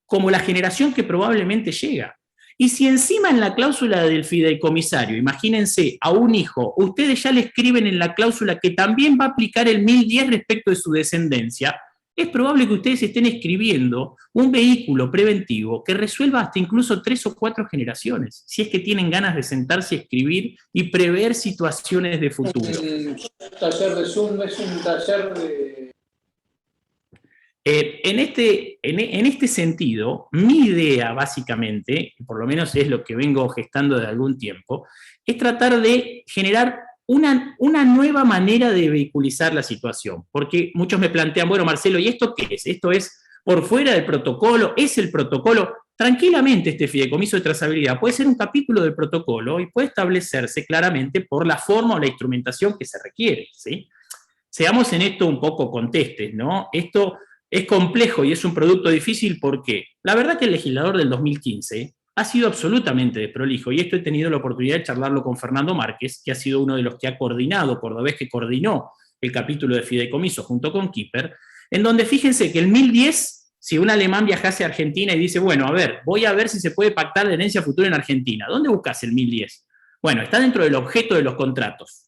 como la generación que probablemente llega. Y si encima en la cláusula del fideicomisario, imagínense, a un hijo, ustedes ya le escriben en la cláusula que también va a aplicar el 1010 respecto de su descendencia, es probable que ustedes estén escribiendo un vehículo preventivo que resuelva hasta incluso 3 o 4 generaciones, si es que tienen ganas de sentarse a escribir y prever situaciones de futuro. El taller de Zoom es un taller de... En este sentido, mi idea básicamente, por lo menos es lo que vengo gestando de algún tiempo, es tratar de generar una nueva manera de vehiculizar la situación. Porque muchos me plantean, bueno, Marcelo, ¿y esto qué es? ¿Esto es por fuera del protocolo? ¿Es el protocolo? Tranquilamente este fideicomiso de trazabilidad puede ser un capítulo del protocolo y puede establecerse claramente por la forma o la instrumentación que se requiere, ¿sí? Seamos en esto un poco contestes, ¿no? Esto es complejo y es un producto difícil porque la verdad que el legislador del 2015 ha sido absolutamente desprolijo, y esto he tenido la oportunidad de charlarlo con Fernando Márquez, que ha sido uno de los que ha coordinado, cordobés que coordinó el capítulo de fideicomiso junto con Kipper, en donde fíjense que el 1010, si un alemán viajase a Argentina y dice, bueno, a ver, voy a ver si se puede pactar la herencia futura en Argentina, ¿dónde buscas el 1010? Bueno, está dentro del objeto de los contratos.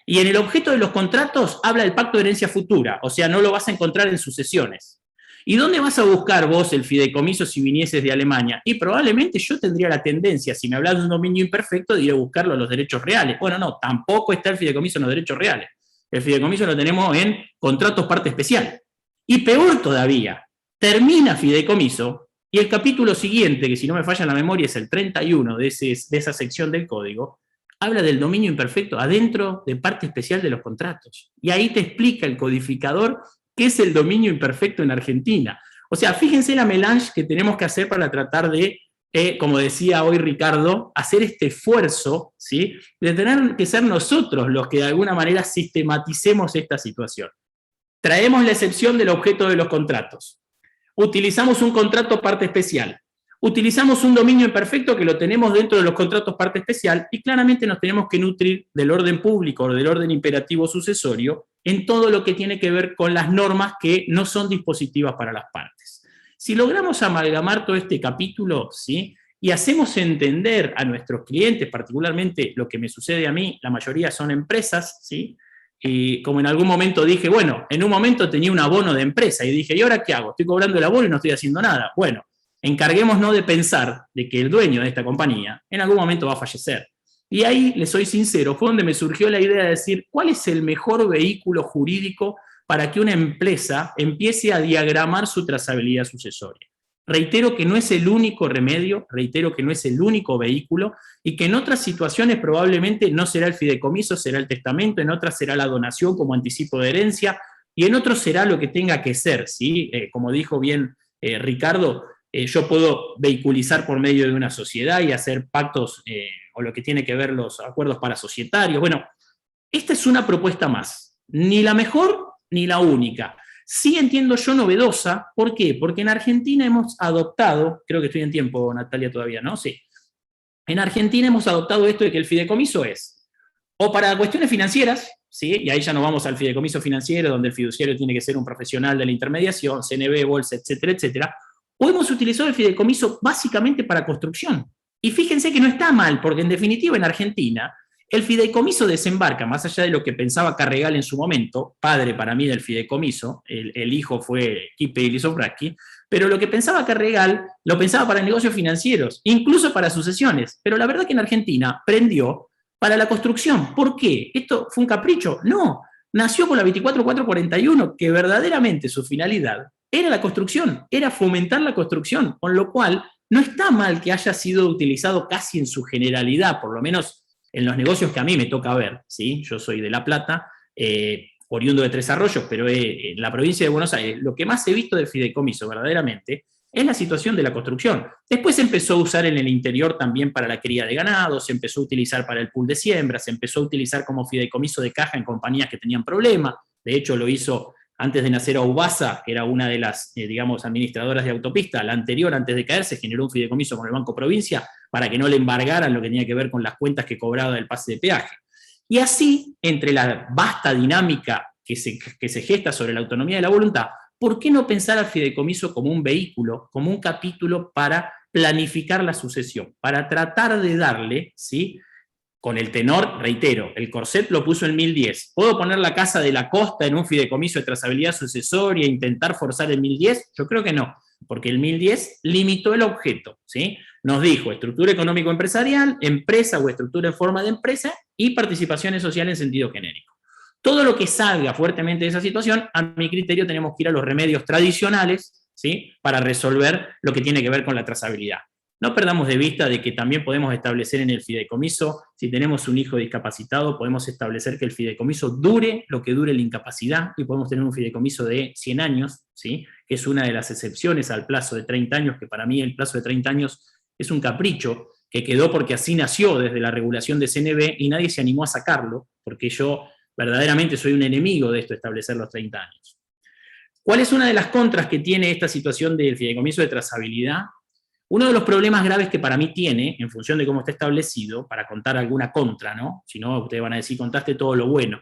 Y en el objeto de los contratos habla del pacto de herencia futura, o sea, no lo vas a encontrar en sucesiones. ¿Y dónde vas a buscar vos el fideicomiso si vinieses de Alemania? Y probablemente yo tendría la tendencia, si me hablas de un dominio imperfecto, de ir a buscarlo en los derechos reales. Bueno, no, tampoco está el fideicomiso en los derechos reales. El fideicomiso lo tenemos en contratos parte especial. Y peor todavía, termina fideicomiso y el capítulo siguiente, que si no me falla la memoria es el 31 de esa sección del código, habla del dominio imperfecto adentro de parte especial de los contratos. Y ahí te explica el codificador qué es el dominio imperfecto en Argentina. O sea, fíjense la melange que tenemos que hacer para tratar de, como decía hoy Ricardo, hacer este esfuerzo, ¿sí?, de tener que ser nosotros los que de alguna manera sistematicemos esta situación. Traemos la excepción del objeto de los contratos. Utilizamos un contrato parte especial. Utilizamos un dominio imperfecto que lo tenemos dentro de los contratos parte especial y claramente nos tenemos que nutrir del orden público o del orden imperativo sucesorio en todo lo que tiene que ver con las normas que no son dispositivas para las partes. Si logramos amalgamar todo este capítulo, ¿sí?, y hacemos entender a nuestros clientes, particularmente lo que me sucede a mí, la mayoría son empresas, ¿sí?, y como en algún momento dije, bueno, en un momento tenía un abono de empresa y dije, ¿y ahora qué hago? Estoy cobrando el abono y no estoy haciendo nada. Bueno, encarguémonos de pensar de que el dueño de esta compañía en algún momento va a fallecer. Y ahí, les soy sincero, fue donde me surgió la idea de decir, ¿cuál es el mejor vehículo jurídico para que una empresa empiece a diagramar su trazabilidad sucesoria? Reitero que no es el único remedio, reitero que no es el único vehículo, y que en otras situaciones probablemente no será el fideicomiso, será el testamento, en otras será la donación como anticipo de herencia, y en otros será lo que tenga que ser, ¿sí? Como dijo bien Ricardo, yo puedo vehiculizar por medio de una sociedad y hacer pactos o lo que tiene que ver los acuerdos parasocietarios. Bueno, esta es una propuesta más, ni la mejor ni la única. Sí entiendo yo novedosa, ¿por qué? Porque en Argentina hemos adoptado, creo que estoy en tiempo, Natalia, todavía, ¿no? Sí. En Argentina hemos adoptado esto de que el fideicomiso es, o para cuestiones financieras, ¿sí?, y ahí ya nos vamos al fideicomiso financiero, donde el fiduciario tiene que ser un profesional de la intermediación, CNB, bolsa, etcétera, etcétera, o hemos utilizado el fideicomiso básicamente para construcción. Y fíjense que no está mal, porque en definitiva en Argentina el fideicomiso desembarca, más allá de lo que pensaba Carregal en su momento, padre para mí del fideicomiso, el hijo fue Kipe Ilisofraki, pero lo que pensaba Carregal lo pensaba para negocios financieros, incluso para sucesiones, pero la verdad que en Argentina prendió para la construcción. ¿Por qué? ¿Esto fue un capricho? No, nació con la 24441, que verdaderamente su finalidad era la construcción, era fomentar la construcción, con lo cual no está mal que haya sido utilizado casi en su generalidad, por lo menos en los negocios que a mí me toca ver, ¿sí? Yo soy de La Plata, oriundo de Tres Arroyos, pero en la provincia de Buenos Aires, lo que más he visto del fideicomiso verdaderamente es la situación de la construcción. Después se empezó a usar en el interior también para la cría de ganado, se empezó a utilizar para el pool de siembra, se empezó a utilizar como fideicomiso de caja en compañías que tenían problemas. De hecho, lo hizo antes de nacer Aubasa, que era una de las, digamos, administradoras de autopista. La anterior, antes de caer, se generó un fideicomiso con el Banco Provincia para que no le embargaran lo que tenía que ver con las cuentas que cobraba del pase de peaje. Y así, entre la vasta dinámica que se gesta sobre la autonomía de la voluntad, ¿por qué no pensar al fideicomiso como un vehículo, como un capítulo para planificar la sucesión, para tratar de darle, ¿sí?, con el tenor, reitero, el Corset lo puso en 1010. ¿Puedo poner la Casa de la Costa en un fideicomiso de trazabilidad sucesoria e intentar forzar el 1010? Yo creo que no, porque el 1010 limitó el objeto, ¿sí? Nos dijo estructura económico-empresarial, empresa o estructura en forma de empresa y participaciones sociales en sentido genérico. Todo lo que salga fuertemente de esa situación, a mi criterio tenemos que ir a los remedios tradicionales, ¿sí?, para resolver lo que tiene que ver con la trazabilidad. No perdamos de vista de que también podemos establecer en el fideicomiso, si tenemos un hijo discapacitado, podemos establecer que el fideicomiso dure lo que dure la incapacidad, y podemos tener un fideicomiso de 100 años, ¿sí?, que es una de las excepciones al plazo de 30 años, que para mí el plazo de 30 años es un capricho, que quedó porque así nació desde la regulación de CNB y nadie se animó a sacarlo, porque yo verdaderamente soy un enemigo de esto, establecer los 30 años. ¿Cuál es una de las contras que tiene esta situación del fideicomiso de trazabilidad? Uno de los problemas graves que para mí tiene, en función de cómo está establecido, para contar alguna contra, ¿no? Si no, ustedes van a decir, contaste todo lo bueno,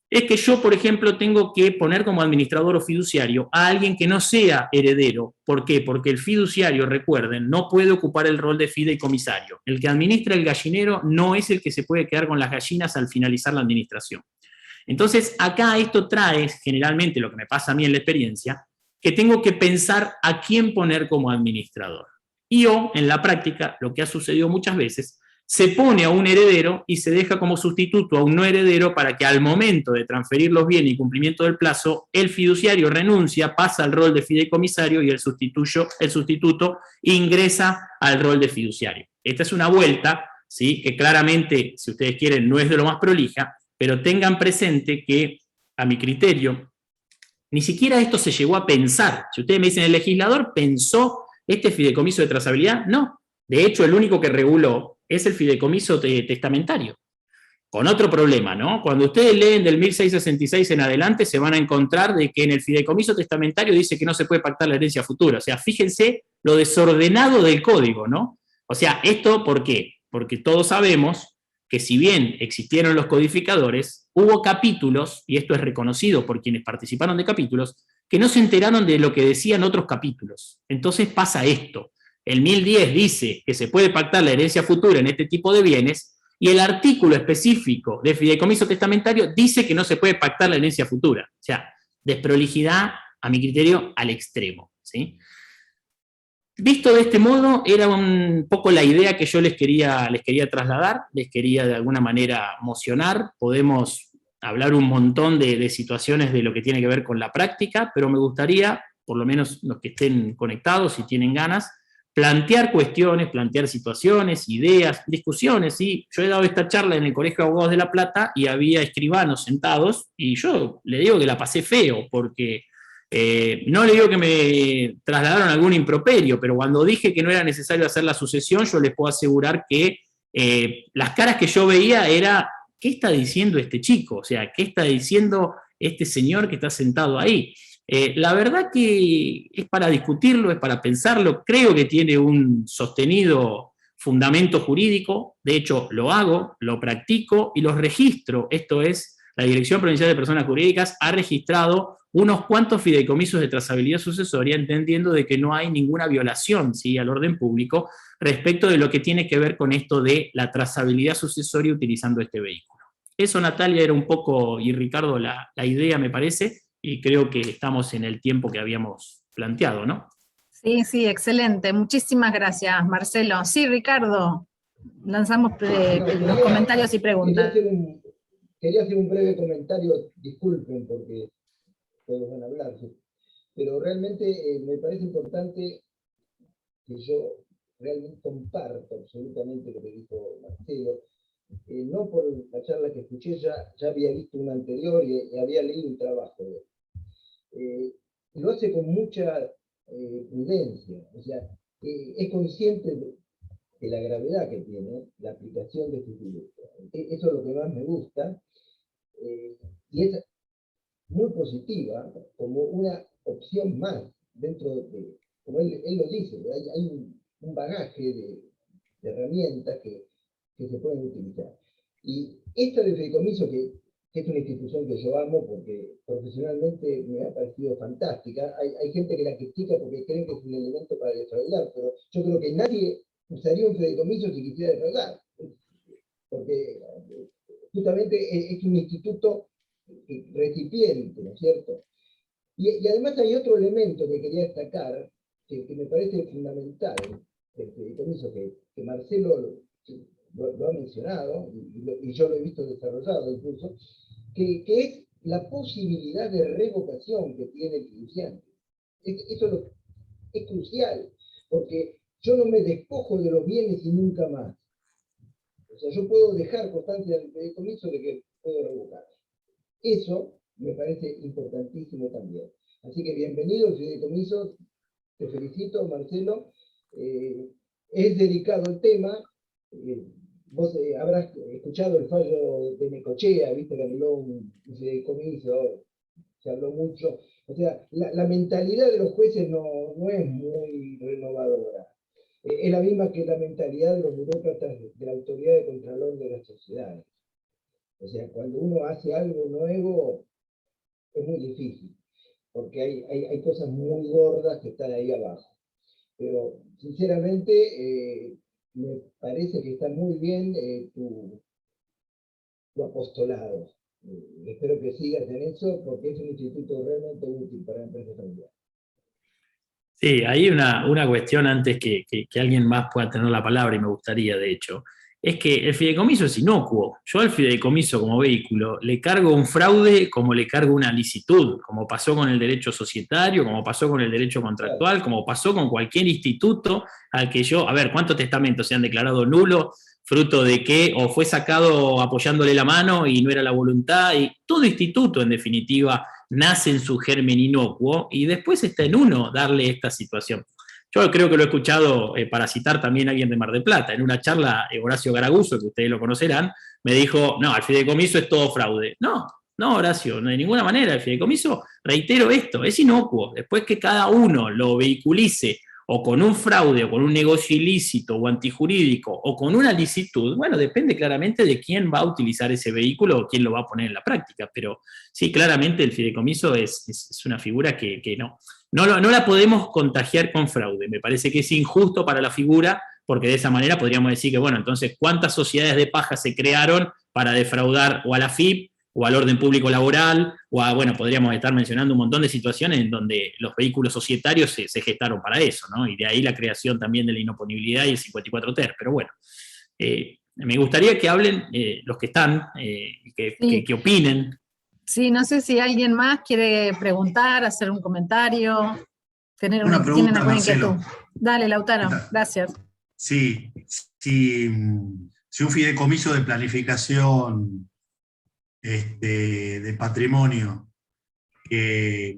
es que yo, por ejemplo, tengo que poner como administrador o fiduciario a alguien que no sea heredero. ¿Por qué? Porque el fiduciario, recuerden, no puede ocupar el rol de fideicomisario. El que administra el gallinero no es el que se puede quedar con las gallinas al finalizar la administración. Entonces, acá esto trae, generalmente lo que me pasa a mí en la experiencia, que tengo que pensar a quién poner como administrador. Y en la práctica, lo que ha sucedido muchas veces, se pone a un heredero y se deja como sustituto a un no heredero para que al momento de transferir los bienes y cumplimiento del plazo, el fiduciario renuncia, pasa al rol de fideicomisario y el sustituto ingresa al rol de fiduciario. Esta es una vuelta, ¿sí?, que claramente, si ustedes quieren, no es de lo más prolija, pero tengan presente que, a mi criterio, ni siquiera esto se llegó a pensar. Si ustedes me dicen, ¿el legislador pensó este fideicomiso de trazabilidad? No. De hecho, el único que reguló es el fideicomiso testamentario. Con otro problema, ¿no? Cuando ustedes leen del 1666 en adelante, se van a encontrar de que en el fideicomiso testamentario dice que no se puede pactar la herencia futura. O sea, fíjense lo desordenado del código, ¿no? O sea, ¿esto por qué? Porque todos sabemos que si bien existieron los codificadores, hubo capítulos, y esto es reconocido por quienes participaron de capítulos, que no se enteraron de lo que decían otros capítulos. Entonces pasa esto. El 1010 dice que se puede pactar la herencia futura en este tipo de bienes, y el artículo específico de fideicomiso testamentario dice que no se puede pactar la herencia futura. O sea, desprolijidad, a mi criterio, al extremo, ¿sí? Visto de este modo, era un poco la idea que yo les quería trasladar, les quería de alguna manera mocionar. Podemos hablar un montón de situaciones de lo que tiene que ver con la práctica, pero me gustaría, por lo menos los que estén conectados y tienen ganas, plantear cuestiones, plantear situaciones, ideas, discusiones, ¿sí? Yo he dado esta charla en el Colegio de Abogados de La Plata y había escribanos sentados, y yo le digo que la pasé feo, porque no le digo que me trasladaron algún improperio, pero cuando dije que no era necesario hacer la sucesión, yo les puedo asegurar que las caras que yo veía era, ¿qué está diciendo este chico? O sea, ¿qué está diciendo este señor que está sentado ahí? La verdad que es para discutirlo, es para pensarlo, creo que tiene un sostenido fundamento jurídico, de hecho lo hago, lo practico y los registro. Esto es, la Dirección Provincial de Personas Jurídicas ha registrado unos cuantos fideicomisos de trazabilidad sucesoria, entendiendo de que no hay ninguna violación, ¿sí?, al orden público respecto de lo que tiene que ver con esto de la trazabilidad sucesoria utilizando este vehículo. Eso, Natalia, era un poco, y Ricardo, la idea, me parece, y creo que estamos en el tiempo que habíamos planteado, ¿no? Sí, sí, excelente. Muchísimas gracias, Marcelo. Sí, Ricardo, lanzamos los comentarios y preguntas. Quería hacer un breve comentario, disculpen porque todos van a hablar, pero realmente me parece importante que yo realmente comparto absolutamente lo que dijo Marcelo. no por la charla que escuché, ya había visto una anterior y había leído un trabajo de él. Lo hace con mucha prudencia, o sea, es consciente de la gravedad que tiene la aplicación de este instituto. Eso es lo que más me gusta, y es muy positiva como una opción más dentro de, como él lo dice, hay un bagaje de herramientas que se pueden utilizar. Y esta de fideicomiso, que es una institución que yo amo porque profesionalmente me ha parecido fantástica, hay gente que la critica porque cree que es un elemento para defraudar, pero yo creo que nadie usaría un fideicomiso si quisiera defraudar, porque justamente es un instituto recipiente, ¿no es cierto? Y además hay otro elemento que quería destacar, que me parece fundamental del fideicomiso, que Marcelo lo ha mencionado, y yo lo he visto desarrollado incluso, que es la posibilidad de revocación que tiene el fiduciante. Eso es crucial, porque yo no me despojo de los bienes y nunca más. O sea, yo puedo dejar constancia del fideicomiso de que puedo revocar. Eso me parece importantísimo también. Así que bienvenido al fideicomiso, te felicito, Marcelo. Es delicado el tema. Vos habrás escuchado el fallo de Necochea, viste que habló un fideicomiso, se habló mucho. O sea, la mentalidad de los jueces no es muy renovadora. Es la misma que la mentalidad de los burócratas de la autoridad de contralor de las sociedades. O sea, cuando uno hace algo nuevo, es muy difícil, porque hay cosas muy gordas que están ahí abajo. Pero, sinceramente, me parece que está muy bien tu apostolado. Espero que sigas en eso, porque es un instituto realmente útil para empresas familiares. Sí, hay una cuestión antes que alguien más pueda tener la palabra, y me gustaría, de hecho, es que el fideicomiso es inocuo. Yo al fideicomiso como vehículo le cargo un fraude como le cargo una licitud, como pasó con el derecho societario, como pasó con el derecho contractual, como pasó con cualquier instituto al que yo, a ver, ¿cuántos testamentos se han declarado nulos, fruto de que o fue sacado apoyándole la mano y no era la voluntad? Y todo instituto, en definitiva, nace en su germen inocuo y después está en uno darle esta situación. Yo creo que lo he escuchado, para citar también a alguien de Mar del Plata, en una charla, Horacio Garaguso, que ustedes lo conocerán, me dijo, no, el fideicomiso es todo fraude. No, Horacio, no de ninguna manera. El fideicomiso, reitero esto, es inocuo. Después que cada uno lo vehiculice o con un fraude, o con un negocio ilícito o antijurídico, o con una licitud, bueno, depende claramente de quién va a utilizar ese vehículo o quién lo va a poner en la práctica. Pero sí, claramente el fideicomiso es una figura que no la podemos contagiar con fraude. Me parece que es injusto para la figura, porque de esa manera podríamos decir que, bueno, entonces, ¿cuántas sociedades de paja se crearon para defraudar o a la FIP, o al orden público laboral, o a, bueno, podríamos estar mencionando un montón de situaciones en donde los vehículos societarios se gestaron para eso, ¿no? Y de ahí la creación también de la inoponibilidad y el 54 ter. Pero bueno, me gustaría que hablen los que están, que opinen. Sí, no sé si alguien más quiere preguntar, hacer un comentario, una pregunta, Marcelo. Dale, Lautaro, gracias. Sí, si un fideicomiso de planificación de patrimonio que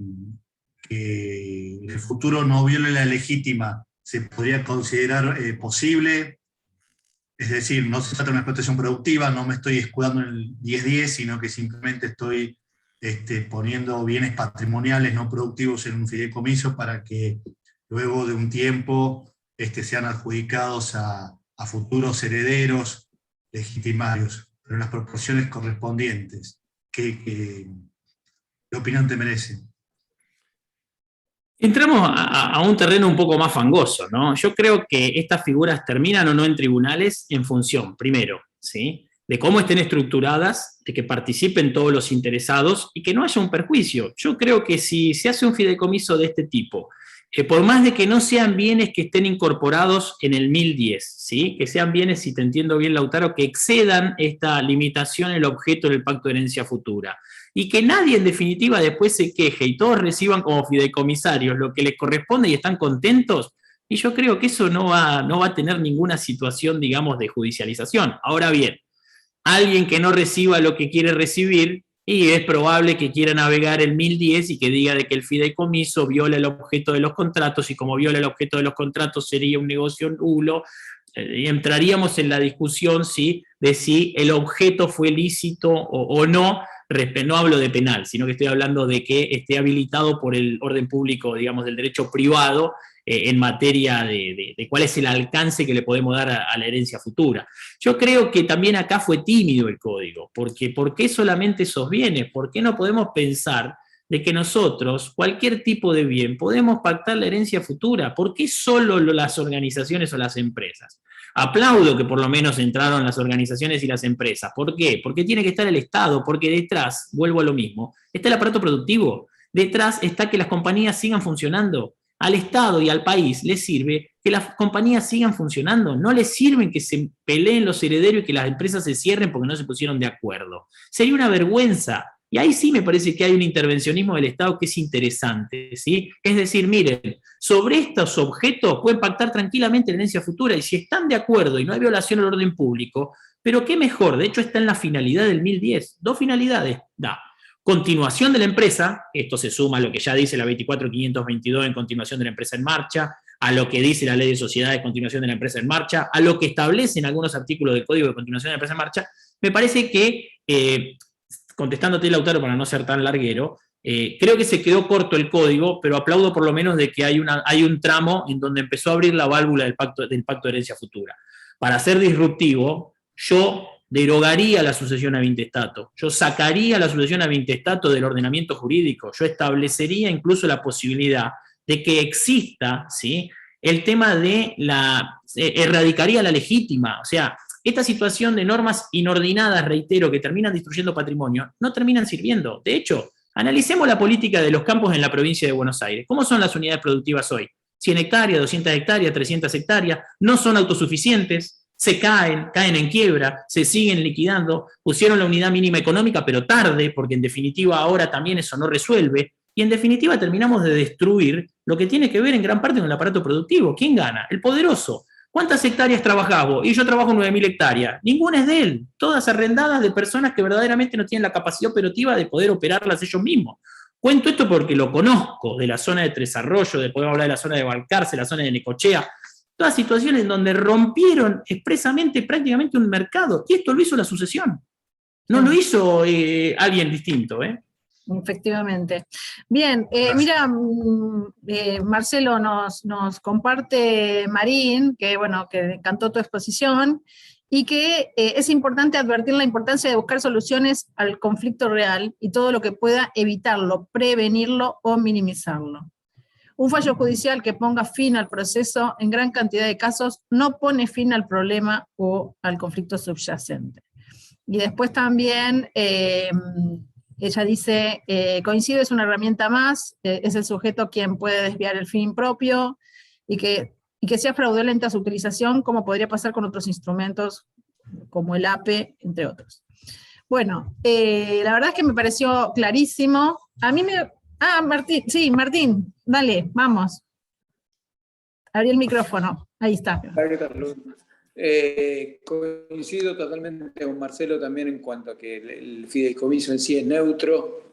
en el futuro no viole la legítima, ¿se podría considerar posible? Es decir, no se trata de una explotación productiva, no me estoy escudando en el 10-10, sino que simplemente estoy poniendo bienes patrimoniales no productivos en un fideicomiso para que luego de un tiempo sean adjudicados a futuros herederos legitimarios, pero en las proporciones correspondientes. ¿Qué opinión te merece? Entramos a un terreno un poco más fangoso, ¿no? Yo creo que estas figuras terminan o no en tribunales en función, primero, ¿sí?, de cómo estén estructuradas, de que participen todos los interesados y que no haya un perjuicio. Yo creo que si se hace un fideicomiso de este tipo, por más de que no sean bienes que estén incorporados en el 1010, ¿sí?, que sean bienes, si te entiendo bien, Lautaro, que excedan esta limitación en el objeto del pacto de herencia futura, y que nadie en definitiva después se queje y todos reciban como fideicomisarios lo que les corresponde y están contentos, y yo creo que eso no va a tener ninguna situación, digamos, de judicialización. Ahora bien, alguien que no reciba lo que quiere recibir, y es probable que quiera navegar el 1010 y que diga de que el fideicomiso viola el objeto de los contratos, y como viola el objeto de los contratos sería un negocio nulo, y entraríamos en la discusión de si el objeto fue lícito o no. No hablo de penal, sino que estoy hablando de que esté habilitado por el orden público, digamos, del derecho privado, en materia de cuál es el alcance que le podemos dar a la herencia futura. Yo creo que también acá fue tímido el código, porque ¿por qué solamente esos bienes? ¿Por qué no podemos pensar de que nosotros, cualquier tipo de bien, podemos pactar la herencia futura? ¿Por qué solo las organizaciones o las empresas? Aplaudo que por lo menos entraron las organizaciones y las empresas. ¿Por qué? Porque tiene que estar el Estado, porque detrás, vuelvo a lo mismo, está el aparato productivo, detrás está que las compañías sigan funcionando. Al Estado y al país les sirve que las compañías sigan funcionando, no les sirven que se peleen los herederos y que las empresas se cierren porque no se pusieron de acuerdo. Sería una vergüenza. Y ahí sí me parece que hay un intervencionismo del Estado que es interesante, ¿sí? Es decir, miren, sobre estos objetos pueden pactar tranquilamente la herencia futura, y si están de acuerdo y no hay violación al orden público, pero qué mejor, de hecho está en la finalidad del 1010, 2 finalidades da. Continuación de la empresa, esto se suma a lo que ya dice la 24.522 en continuación de la empresa en marcha, a lo que dice la ley de sociedades, continuación de la empresa en marcha, a lo que establecen algunos artículos del Código de Continuación de la empresa en marcha. Me parece que, contestándote, Lautaro, para no ser tan larguero, creo que se quedó corto el código, pero aplaudo por lo menos de que hay un tramo en donde empezó a abrir la válvula del pacto de herencia futura. Para ser disruptivo, yo derogaría la sucesión a vintestato, yo sacaría la sucesión a vintestato del ordenamiento jurídico, yo establecería incluso la posibilidad de que exista, ¿sí?, el tema de erradicaría la legítima. O sea, esta situación de normas inordinadas, reitero, que terminan destruyendo patrimonio, no terminan sirviendo. De hecho, analicemos la política de los campos en la provincia de Buenos Aires. ¿Cómo son las unidades productivas hoy? 100 hectáreas, 200 hectáreas, 300 hectáreas, no son autosuficientes, se caen en quiebra, se siguen liquidando, pusieron la unidad mínima económica, pero tarde, porque en definitiva ahora también eso no resuelve, y en definitiva terminamos de destruir lo que tiene que ver en gran parte con el aparato productivo. ¿Quién gana? El poderoso. ¿Cuántas hectáreas trabajás vos? Y yo trabajo 9.000 hectáreas. Ninguna es de él. Todas arrendadas de personas que verdaderamente no tienen la capacidad operativa de poder operarlas ellos mismos. Cuento esto porque lo conozco, de la zona de Tres Arroyos, podemos hablar de la zona de Balcarce, la zona de Necochea, todas situaciones en donde rompieron expresamente prácticamente un mercado, y esto lo hizo la sucesión. No lo hizo alguien distinto, ¿eh? Efectivamente. Bien, mira, Marcelo, nos comparte Marín, que bueno, que encantó tu exposición, y que es importante advertir la importancia de buscar soluciones al conflicto real y todo lo que pueda evitarlo, prevenirlo o minimizarlo. Un fallo judicial que ponga fin al proceso en gran cantidad de casos no pone fin al problema o al conflicto subyacente. Y después también ella dice, coincido, es una herramienta más, es el sujeto quien puede desviar el fin propio, y que sea fraudulenta su utilización, como podría pasar con otros instrumentos, como el APE, entre otros. Bueno, la verdad es que me pareció clarísimo. A mí me... Martín, sí, Martín, dale, vamos. Abrí el micrófono, ahí está. Coincido totalmente con Marcelo también en cuanto a que el fideicomiso en sí es neutro,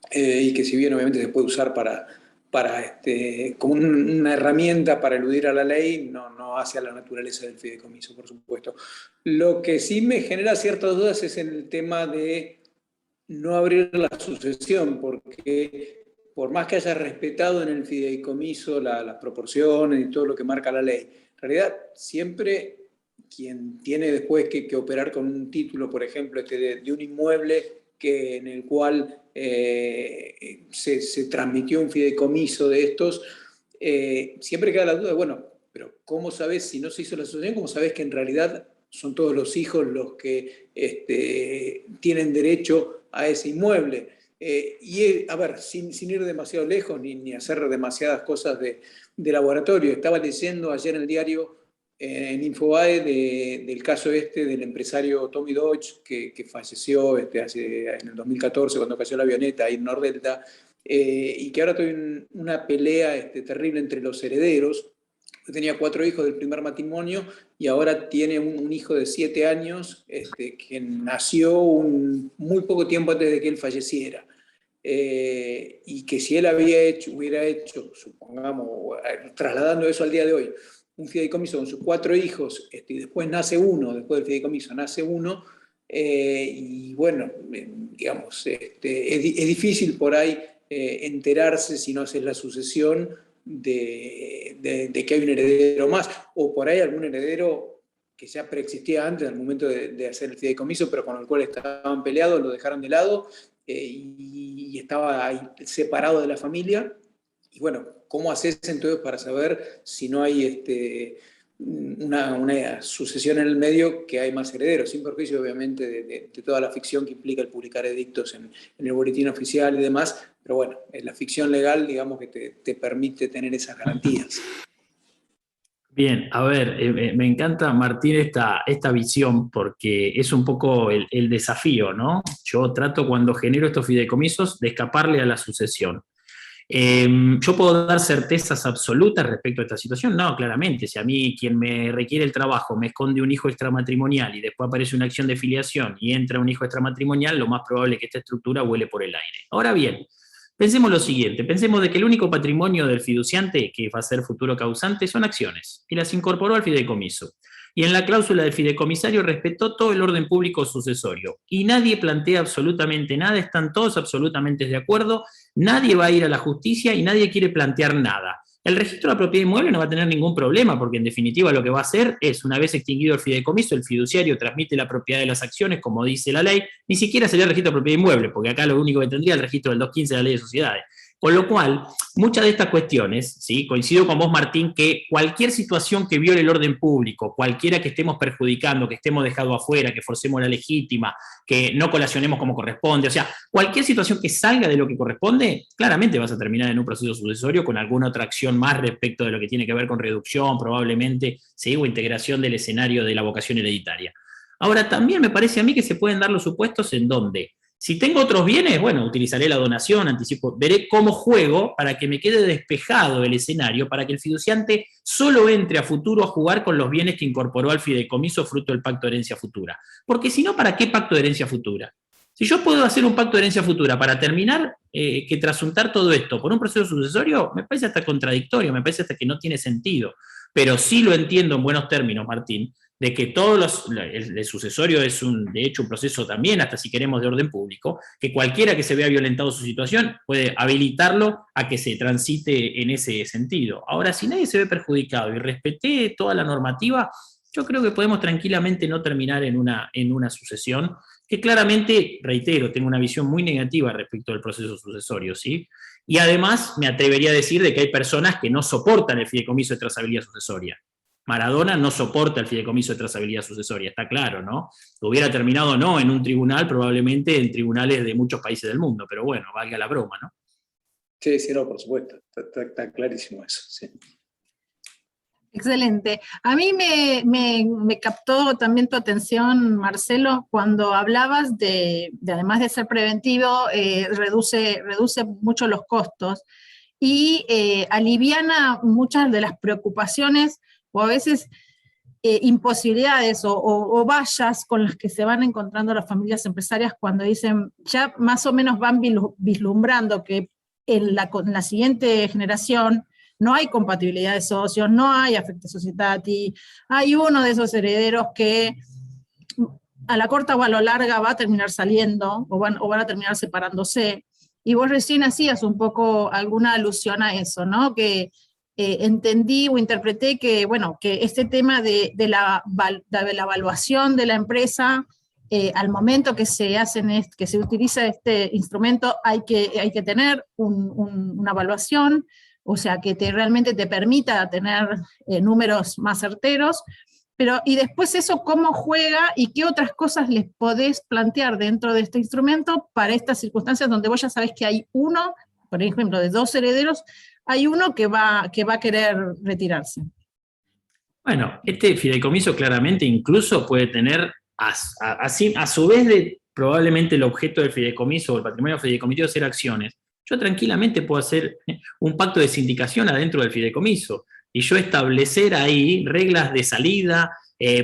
y que si bien obviamente se puede usar como una herramienta para eludir a la ley, no hace a la naturaleza del fideicomiso, por supuesto. Lo que sí me genera ciertas dudas es el tema de no abrir la sucesión, porque por más que haya respetado en el fideicomiso las proporciones y todo lo que marca la ley, en realidad siempre quien tiene después que operar con un título, por ejemplo, de un inmueble en el cual se transmitió un fideicomiso de estos, siempre queda la duda, bueno, pero ¿cómo sabes, si no se hizo la asociación, cómo sabes que en realidad son todos los hijos los que tienen derecho a ese inmueble? A ver, sin ir demasiado lejos ni hacer demasiadas cosas de laboratorio, estaba leyendo ayer en el diario, en Infobae, del caso del empresario Tommy Dodge, que falleció en el 2014 cuando cayó la avioneta ahí en Nordelta, y que ahora tuvo una pelea terrible entre los herederos, tenía 4 hijos del primer matrimonio y ahora tiene un hijo de 7 años que nació muy poco tiempo antes de que él falleciera. Y que si él hubiera hecho, supongamos, trasladando eso al día de hoy, un fideicomiso con sus 4 hijos, y después nace uno, después del fideicomiso nace uno, y bueno, digamos, es difícil por ahí enterarse si no haces la sucesión de que hay un heredero más, o por ahí algún heredero que ya preexistía antes al momento de hacer el fideicomiso, pero con el cual estaban peleados, lo dejaron de lado y estaba ahí separado de la familia. Y bueno, ¿cómo haces entonces para saber si no hay una sucesión en el medio, que hay más herederos? Sin perjuicio, obviamente, de toda la ficción que implica el publicar edictos en el boletín oficial y demás, pero bueno, la ficción legal, digamos, que te permite tener esas garantías. Bien, a ver, me encanta, Martín, esta visión, porque es un poco el desafío, ¿no? Yo trato, cuando genero estos fideicomisos, de escaparle a la sucesión. ¿Yo puedo dar certezas absolutas respecto a esta situación? No, claramente. Si a mí quien me requiere el trabajo me esconde un hijo extramatrimonial y después aparece una acción de filiación y entra un hijo extramatrimonial, lo más probable es que esta estructura vuele por el aire. Ahora bien, pensemos lo siguiente, pensemos de que el único patrimonio del fiduciante que va a ser futuro causante son acciones, y las incorporó al fideicomiso. Y en la cláusula del fideicomisario respetó todo el orden público sucesorio. Y nadie plantea absolutamente nada, están todos absolutamente de acuerdo, nadie va a ir a la justicia y nadie quiere plantear nada. El registro de la propiedad inmueble no va a tener ningún problema, porque en definitiva lo que va a hacer es, una vez extinguido el fideicomiso, el fiduciario transmite la propiedad de las acciones, como dice la ley, ni siquiera sería el registro de propiedad inmueble, porque acá lo único que tendría es el registro del 215 de la ley de sociedades. Con lo cual, muchas de estas cuestiones, ¿sí? Coincido con vos, Martín, que cualquier situación que viole el orden público, cualquiera que estemos perjudicando, que estemos dejando afuera, que forcemos la legítima, que no colacionemos como corresponde, o sea, cualquier situación que salga de lo que corresponde, claramente vas a terminar en un proceso sucesorio con alguna otra acción más respecto de lo que tiene que ver con reducción, probablemente, ¿sí? O integración del escenario de la vocación hereditaria. Ahora, también me parece a mí que se pueden dar los supuestos en donde, si tengo otros bienes, bueno, utilizaré la donación, anticipo, veré cómo juego para que me quede despejado el escenario, para que el fiduciante solo entre a futuro a jugar con los bienes que incorporó al fideicomiso fruto del pacto de herencia futura. Porque si no, ¿para qué pacto de herencia futura? Si yo puedo hacer un pacto de herencia futura para terminar, que trasuntar todo esto por un proceso sucesorio, me parece hasta contradictorio, me parece hasta que no tiene sentido. Pero sí lo entiendo en buenos términos, Martín, de que el sucesorio es de hecho un proceso también, hasta si queremos de orden público, que cualquiera que se vea violentado su situación puede habilitarlo a que se transite en ese sentido. Ahora, si nadie se ve perjudicado y respete toda la normativa, yo creo que podemos tranquilamente no terminar en una sucesión, que claramente, reitero, tengo una visión muy negativa respecto del proceso sucesorio, ¿sí? Y además me atrevería a decir de que hay personas que no soportan el fideicomiso de trazabilidad sucesoria. Maradona no soporta el fideicomiso de trazabilidad sucesoria, está claro, ¿no? Hubiera terminado no en un tribunal, probablemente en tribunales de muchos países del mundo, pero bueno, valga la broma, ¿no? Sí, sí, no, por supuesto, está clarísimo eso, sí. Excelente. A mí me captó también tu atención, Marcelo, cuando hablabas además de ser preventivo, reduce mucho los costos y aliviana muchas de las preocupaciones o a veces imposibilidades o vallas con las que se van encontrando las familias empresarias cuando dicen, ya más o menos van vislumbrando que en la siguiente generación no hay compatibilidad de socios, no hay affecta societati, hay uno de esos herederos que a la corta o a la larga va a terminar saliendo o van a terminar separándose. Y vos recién hacías un poco alguna alusión a eso, ¿no? Que entendí o interpreté que, bueno, que este tema de la evaluación de la empresa, al momento que se utiliza este instrumento, hay que tener una evaluación, o sea, que realmente te permita tener números más certeros, y después eso, cómo juega y qué otras cosas les podés plantear dentro de este instrumento para estas circunstancias donde vos ya sabés que hay uno, por ejemplo, de 2 herederos, hay uno que va a querer retirarse. Bueno, este fideicomiso claramente incluso puede tener, a su vez de probablemente el objeto del fideicomiso o el patrimonio fideicomisado ser acciones, yo tranquilamente puedo hacer un pacto de sindicación adentro del fideicomiso. y yo establecer ahí reglas de salida,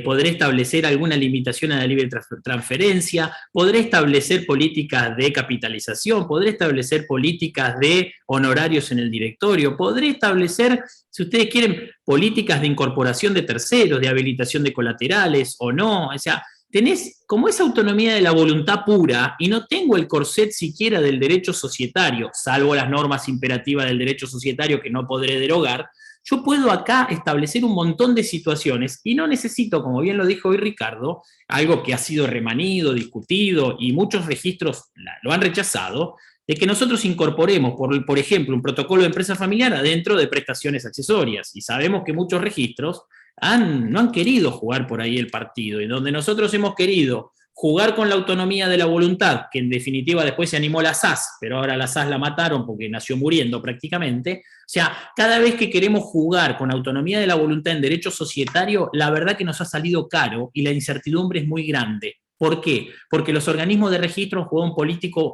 podré establecer alguna limitación a la libre transferencia, podré establecer políticas de capitalización, podré establecer políticas de honorarios en el directorio, podré establecer, si ustedes quieren, políticas de incorporación de terceros, de habilitación de colaterales o no. O sea, tenés como esa autonomía de la voluntad pura y no tengo el corset siquiera del derecho societario, salvo las normas imperativas del derecho societario que no podré derogar. Yo puedo acá establecer un montón de situaciones y no necesito, como bien lo dijo hoy Ricardo, algo que ha sido remanido, discutido y muchos registros lo han rechazado, de que nosotros incorporemos, por ejemplo, un protocolo de empresa familiar adentro de prestaciones accesorias. Y sabemos que muchos registros no han querido jugar por ahí el partido, y donde nosotros hemos querido jugar con la autonomía de la voluntad, que en definitiva después se animó la SAS, pero ahora la SAS la mataron porque nació muriendo prácticamente. O sea, cada vez que queremos jugar con autonomía de la voluntad en derecho societario, la verdad que nos ha salido caro y la incertidumbre es muy grande. ¿Por qué? Porque los organismos de registro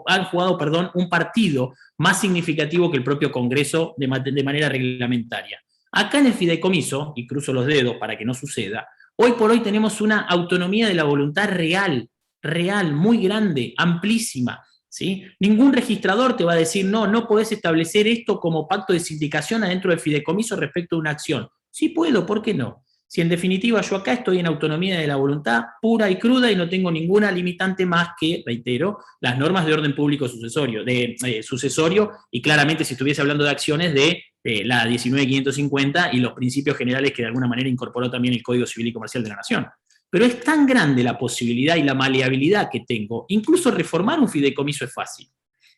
han jugado un partido más significativo que el propio Congreso de manera reglamentaria. Acá en el fideicomiso, y cruzo los dedos para que no suceda, hoy por hoy tenemos una autonomía de la voluntad real, muy grande, amplísima. ¿Sí? Ningún registrador te va a decir, no podés establecer esto como pacto de sindicación adentro del fideicomiso respecto a una acción. Sí puedo, ¿por qué no? Si en definitiva yo acá estoy en autonomía de la voluntad pura y cruda y no tengo ninguna limitante más que, reitero, las normas de orden público sucesorio, y claramente si estuviese hablando de acciones de la 19.550 y los principios generales que de alguna manera incorporó también el Código Civil y Comercial de la Nación. Pero es tan grande la posibilidad y la maleabilidad que tengo, incluso reformar un fideicomiso es fácil.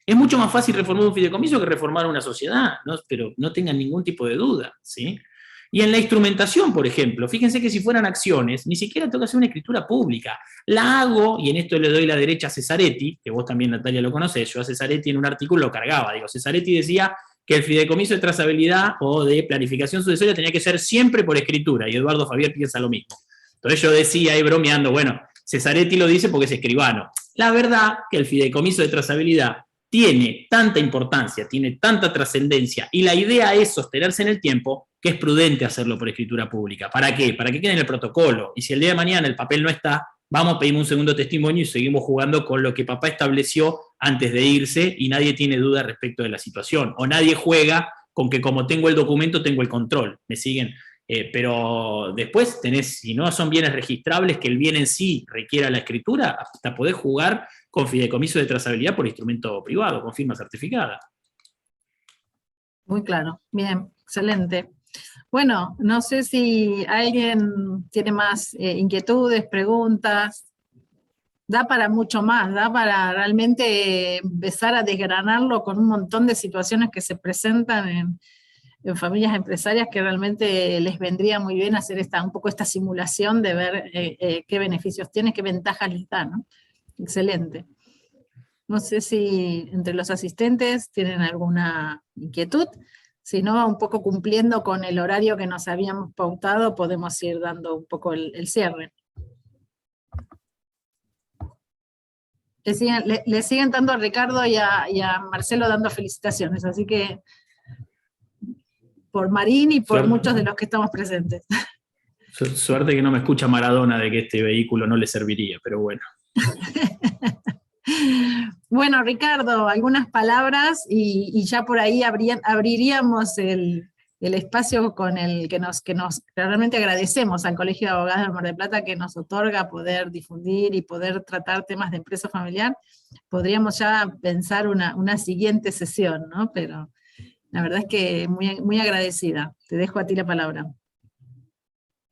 Es mucho más fácil reformar un fideicomiso que reformar una sociedad, ¿no? Pero no tengan ningún tipo de duda, ¿sí? Y en la instrumentación, por ejemplo, fíjense que si fueran acciones, ni siquiera tengo que hacer una escritura pública. La hago, y en esto le doy la derecha a Cesaretti, que vos también, Natalia, lo conocés, yo a Cesaretti en un artículo lo cargaba, Cesaretti decía que el fideicomiso de trazabilidad o de planificación sucesoria tenía que ser siempre por escritura, y Eduardo Fabián piensa lo mismo. Entonces yo decía ahí bromeando, bueno, Cesaretti lo dice porque es escribano. La verdad que el fideicomiso de trazabilidad tiene tanta importancia, tiene tanta trascendencia, y la idea es sostenerse en el tiempo, que es prudente hacerlo por escritura pública. ¿Para qué? Para que quede en el protocolo. Y si el día de mañana el papel no está, vamos, pedimos un segundo testimonio y seguimos jugando con lo que papá estableció antes de irse y nadie tiene duda respecto de la situación. O nadie juega con que como tengo el documento, tengo el control. ¿Me siguen? Pero después tenés, si no son bienes registrables, que el bien en sí requiera la escritura, hasta podés jugar con fideicomiso de trazabilidad por instrumento privado, con firma certificada. Muy claro, bien, excelente. Bueno, no sé si alguien tiene más inquietudes, preguntas. Da para mucho más, da para realmente empezar a desgranarlo con un montón de situaciones que se presentan en familias empresarias que realmente les vendría muy bien hacer un poco esta simulación de ver qué beneficios tiene, qué ventajas les da, ¿no? Excelente. No sé si entre los asistentes tienen alguna inquietud. Si no, un poco cumpliendo con el horario que nos habíamos pautado, podemos ir dando un poco el cierre. Le siguen dando a Ricardo y a Marcelo dando felicitaciones, así que por Marín y por muchos de los que estamos presentes. Suerte que no me escucha Maradona de que este vehículo no le serviría, pero bueno. Bueno, Ricardo, algunas palabras y ya por ahí abriríamos el espacio con el que realmente agradecemos al Colegio de Abogados de Mar del Plata que nos otorga poder difundir y poder tratar temas de empresa familiar. Podríamos ya pensar una siguiente sesión, ¿no? Pero la verdad es que muy, muy agradecida. Te dejo a ti la palabra.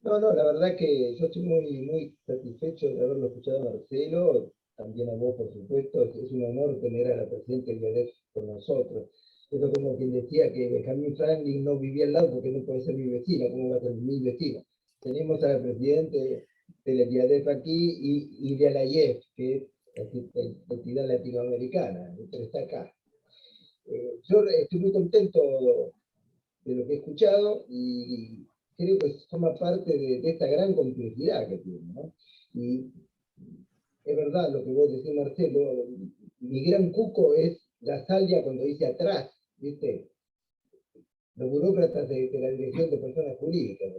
No, la verdad que yo estoy muy satisfecho de haberlo escuchado a Marcelo, también a vos, por supuesto. Es un honor tener a la presidenta del IADEF con nosotros. Eso como quien decía que Benjamin Franklin no vivía al lado porque no puede ser mi vecina, ¿cómo va a ser mi vecina? Tenemos al presidente de la IADEF aquí y de la IEF, que es la entidad latinoamericana, pero está acá. Yo estoy muy contento de lo que he escuchado y creo que forma parte de esta gran complejidad que tiene, ¿no? Y es verdad lo que vos decís, Marcelo, mi gran cuco es la salvia cuando dice atrás, ¿viste? los burócratas de la Dirección de Personas Jurídicas.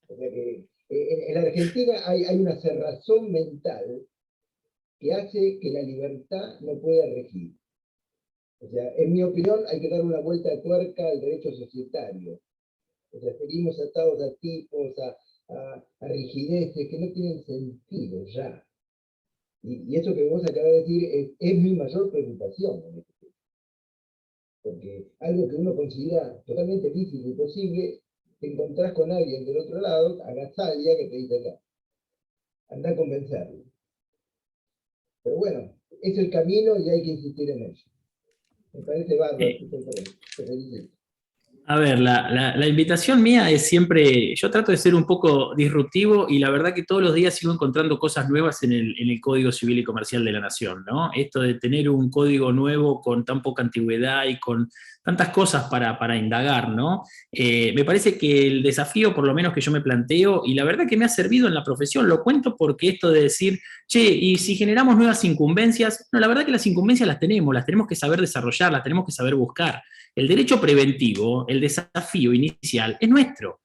O sea que en Argentina hay una cerrazón mental que hace que la libertad no pueda regir. O sea, en mi opinión, hay que dar una vuelta de tuerca al derecho societario. O sea, seguimos atados a tipos, a rigideces que no tienen sentido ya. Y eso que vos acabas de decir es mi mayor preocupación en este tema. Porque algo que uno considera totalmente difícil y imposible, te encontrás con alguien del otro lado, agasalia, que te dice acá. Anda a convencerlo. Pero bueno, es el camino y hay que insistir en ello. Me parece bárbaro. Te felicito. A ver, la invitación mía es siempre, yo trato de ser un poco disruptivo y la verdad que todos los días sigo encontrando cosas nuevas en el Código Civil y Comercial de la Nación, ¿no? Esto de tener un código nuevo con tan poca antigüedad y con tantas cosas para indagar, ¿no? Me parece que el desafío, por lo menos que yo me planteo, y la verdad que me ha servido en la profesión, lo cuento porque esto de decir, che, y si generamos nuevas incumbencias, no, la verdad que las incumbencias las tenemos que saber desarrollar, las tenemos que saber buscar. El derecho preventivo, el desafío inicial, es nuestro.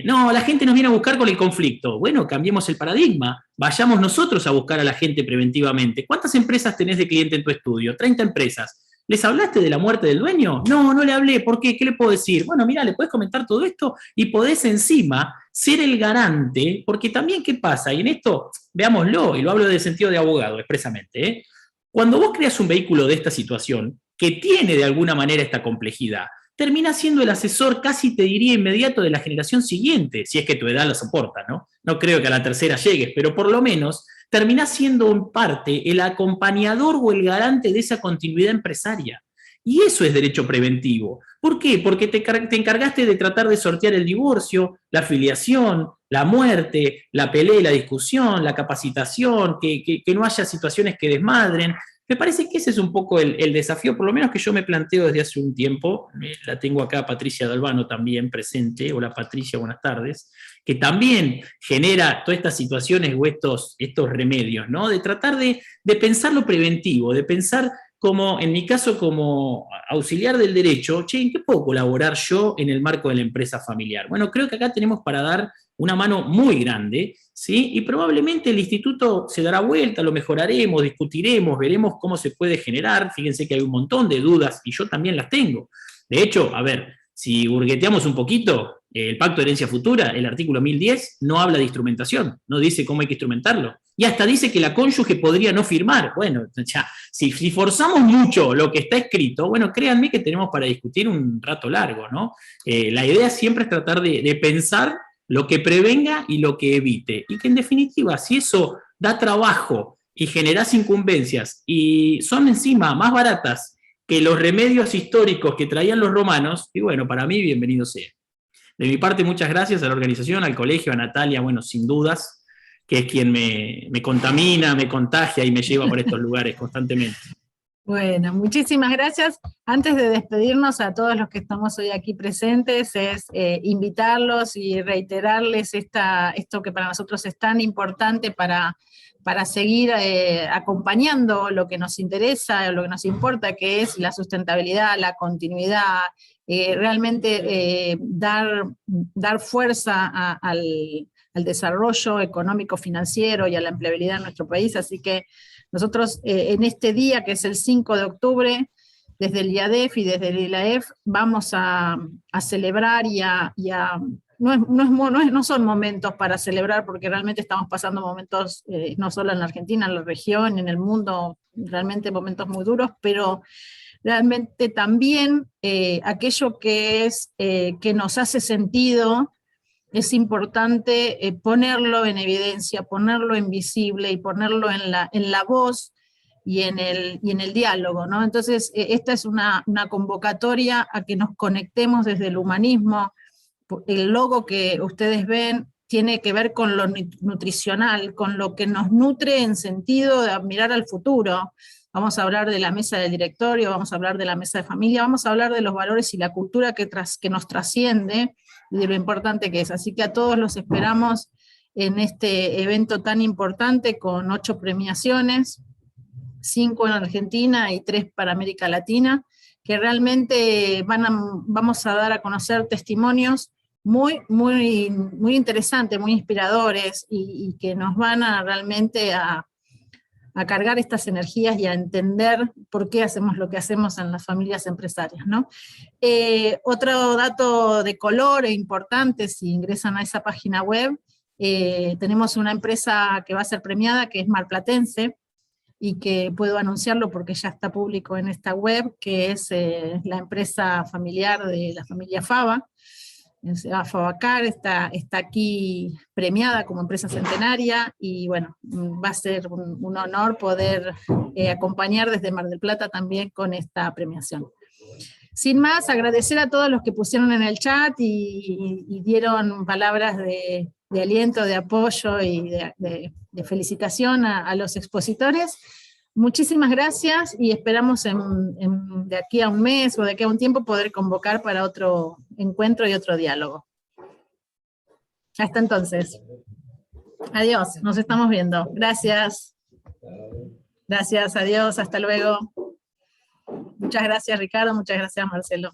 No, la gente nos viene a buscar con el conflicto. Bueno, cambiemos el paradigma. Vayamos nosotros a buscar a la gente preventivamente. ¿Cuántas empresas tenés de cliente en tu estudio? 30 empresas. ¿Les hablaste de la muerte del dueño? No, no le hablé. ¿Por qué? ¿Qué le puedo decir? Bueno, mira, le podés comentar todo esto y podés encima ser el garante, porque también, ¿qué pasa? Y en esto, veámoslo, y lo hablo de sentido de abogado expresamente, ¿eh? Cuando vos creas un vehículo de esta situación, que tiene de alguna manera esta complejidad, termina siendo el asesor casi te diría inmediato de la generación siguiente, si es que tu edad lo soporta, ¿no? No creo que a la tercera llegues, pero por lo menos terminás siendo en parte el acompañador o el garante de esa continuidad empresaria. Y eso es derecho preventivo. ¿Por qué? Porque te encargaste de tratar de sortear el divorcio, la filiación, la muerte, la pelea y la discusión, la capacitación, que no haya situaciones que desmadren. Me parece que ese es un poco el desafío, por lo menos que yo me planteo desde hace un tiempo. La tengo acá Patricia Dalbano también presente. Hola Patricia, buenas tardes. Que también genera todas estas situaciones o estos remedios, ¿no? De tratar de pensar lo preventivo, de pensar como, en mi caso, como auxiliar del derecho, che, ¿en qué puedo colaborar yo en el marco de la empresa familiar? Bueno, creo que acá tenemos para dar una mano muy grande, ¿sí? Y probablemente el instituto se dará vuelta, lo mejoraremos, discutiremos, veremos cómo se puede generar. Fíjense que hay un montón de dudas y yo también las tengo. De hecho, a ver, si burgueteamos un poquito, el Pacto de Herencia Futura, el artículo 1010, no habla de instrumentación, no dice cómo hay que instrumentarlo. Y hasta dice que la cónyuge podría no firmar. Bueno, ya, si forzamos mucho lo que está escrito, bueno, créanme que tenemos para discutir un rato largo, ¿no? La idea siempre es tratar de pensar lo que prevenga y lo que evite. Y que en definitiva, si eso da trabajo y generas incumbencias y son encima más baratas que los remedios históricos que traían los romanos, y bueno, para mí, bienvenido sea. De mi parte, muchas gracias a la organización, al colegio, a Natalia, bueno, sin dudas, que es quien me contamina, me contagia y me lleva por estos lugares constantemente. Bueno, muchísimas gracias. Antes de despedirnos a todos los que estamos hoy aquí presentes, es invitarlos y reiterarles esto que para nosotros es tan importante para seguir acompañando lo que nos interesa, lo que nos importa, que es la sustentabilidad, la continuidad, realmente dar fuerza al desarrollo económico, financiero y a la empleabilidad en nuestro país. Así que nosotros en este día, que es el 5 de octubre, desde el IADEF y desde el ILAEF, vamos a celebrar no son momentos para celebrar, porque realmente estamos pasando momentos, no solo en la Argentina, en la región, en el mundo, realmente momentos muy duros, pero realmente también aquello que nos hace sentido, es importante ponerlo en evidencia, ponerlo en visible y ponerlo en la voz y en el diálogo, ¿no? Entonces, esta es una convocatoria a que nos conectemos desde el humanismo. El logo que ustedes ven tiene que ver con lo nutricional, con lo que nos nutre en sentido de mirar al futuro. Vamos a hablar de la mesa del directorio, vamos a hablar de la mesa de familia, vamos a hablar de los valores y la cultura que nos trasciende y de lo importante que es. Así que a todos los esperamos en este evento tan importante con 8 premiaciones, 5 en Argentina y 3 para América Latina, que realmente vamos a dar a conocer testimonios muy interesantes, muy inspiradores, y que nos van a realmente a cargar estas energías y a entender por qué hacemos lo que hacemos en las familias empresarias, ¿no? Otro dato de color e importante, si ingresan a esa página web, tenemos una empresa que va a ser premiada, que es marplatense, y que puedo anunciarlo porque ya está público en esta web, que es la empresa familiar de la familia Fava. Favacar está aquí premiada como empresa centenaria, y bueno, va a ser un honor poder acompañar desde Mar del Plata también con esta premiación. Sin más, agradecer a todos los que pusieron en el chat y dieron palabras de aliento, de apoyo y de felicitación a los expositores. Muchísimas gracias, y esperamos de aquí a un mes o de aquí a un tiempo poder convocar para otro encuentro y otro diálogo. Hasta entonces. Adiós, nos estamos viendo. Gracias. Gracias, adiós, hasta luego. Muchas gracias, Ricardo, muchas gracias, Marcelo.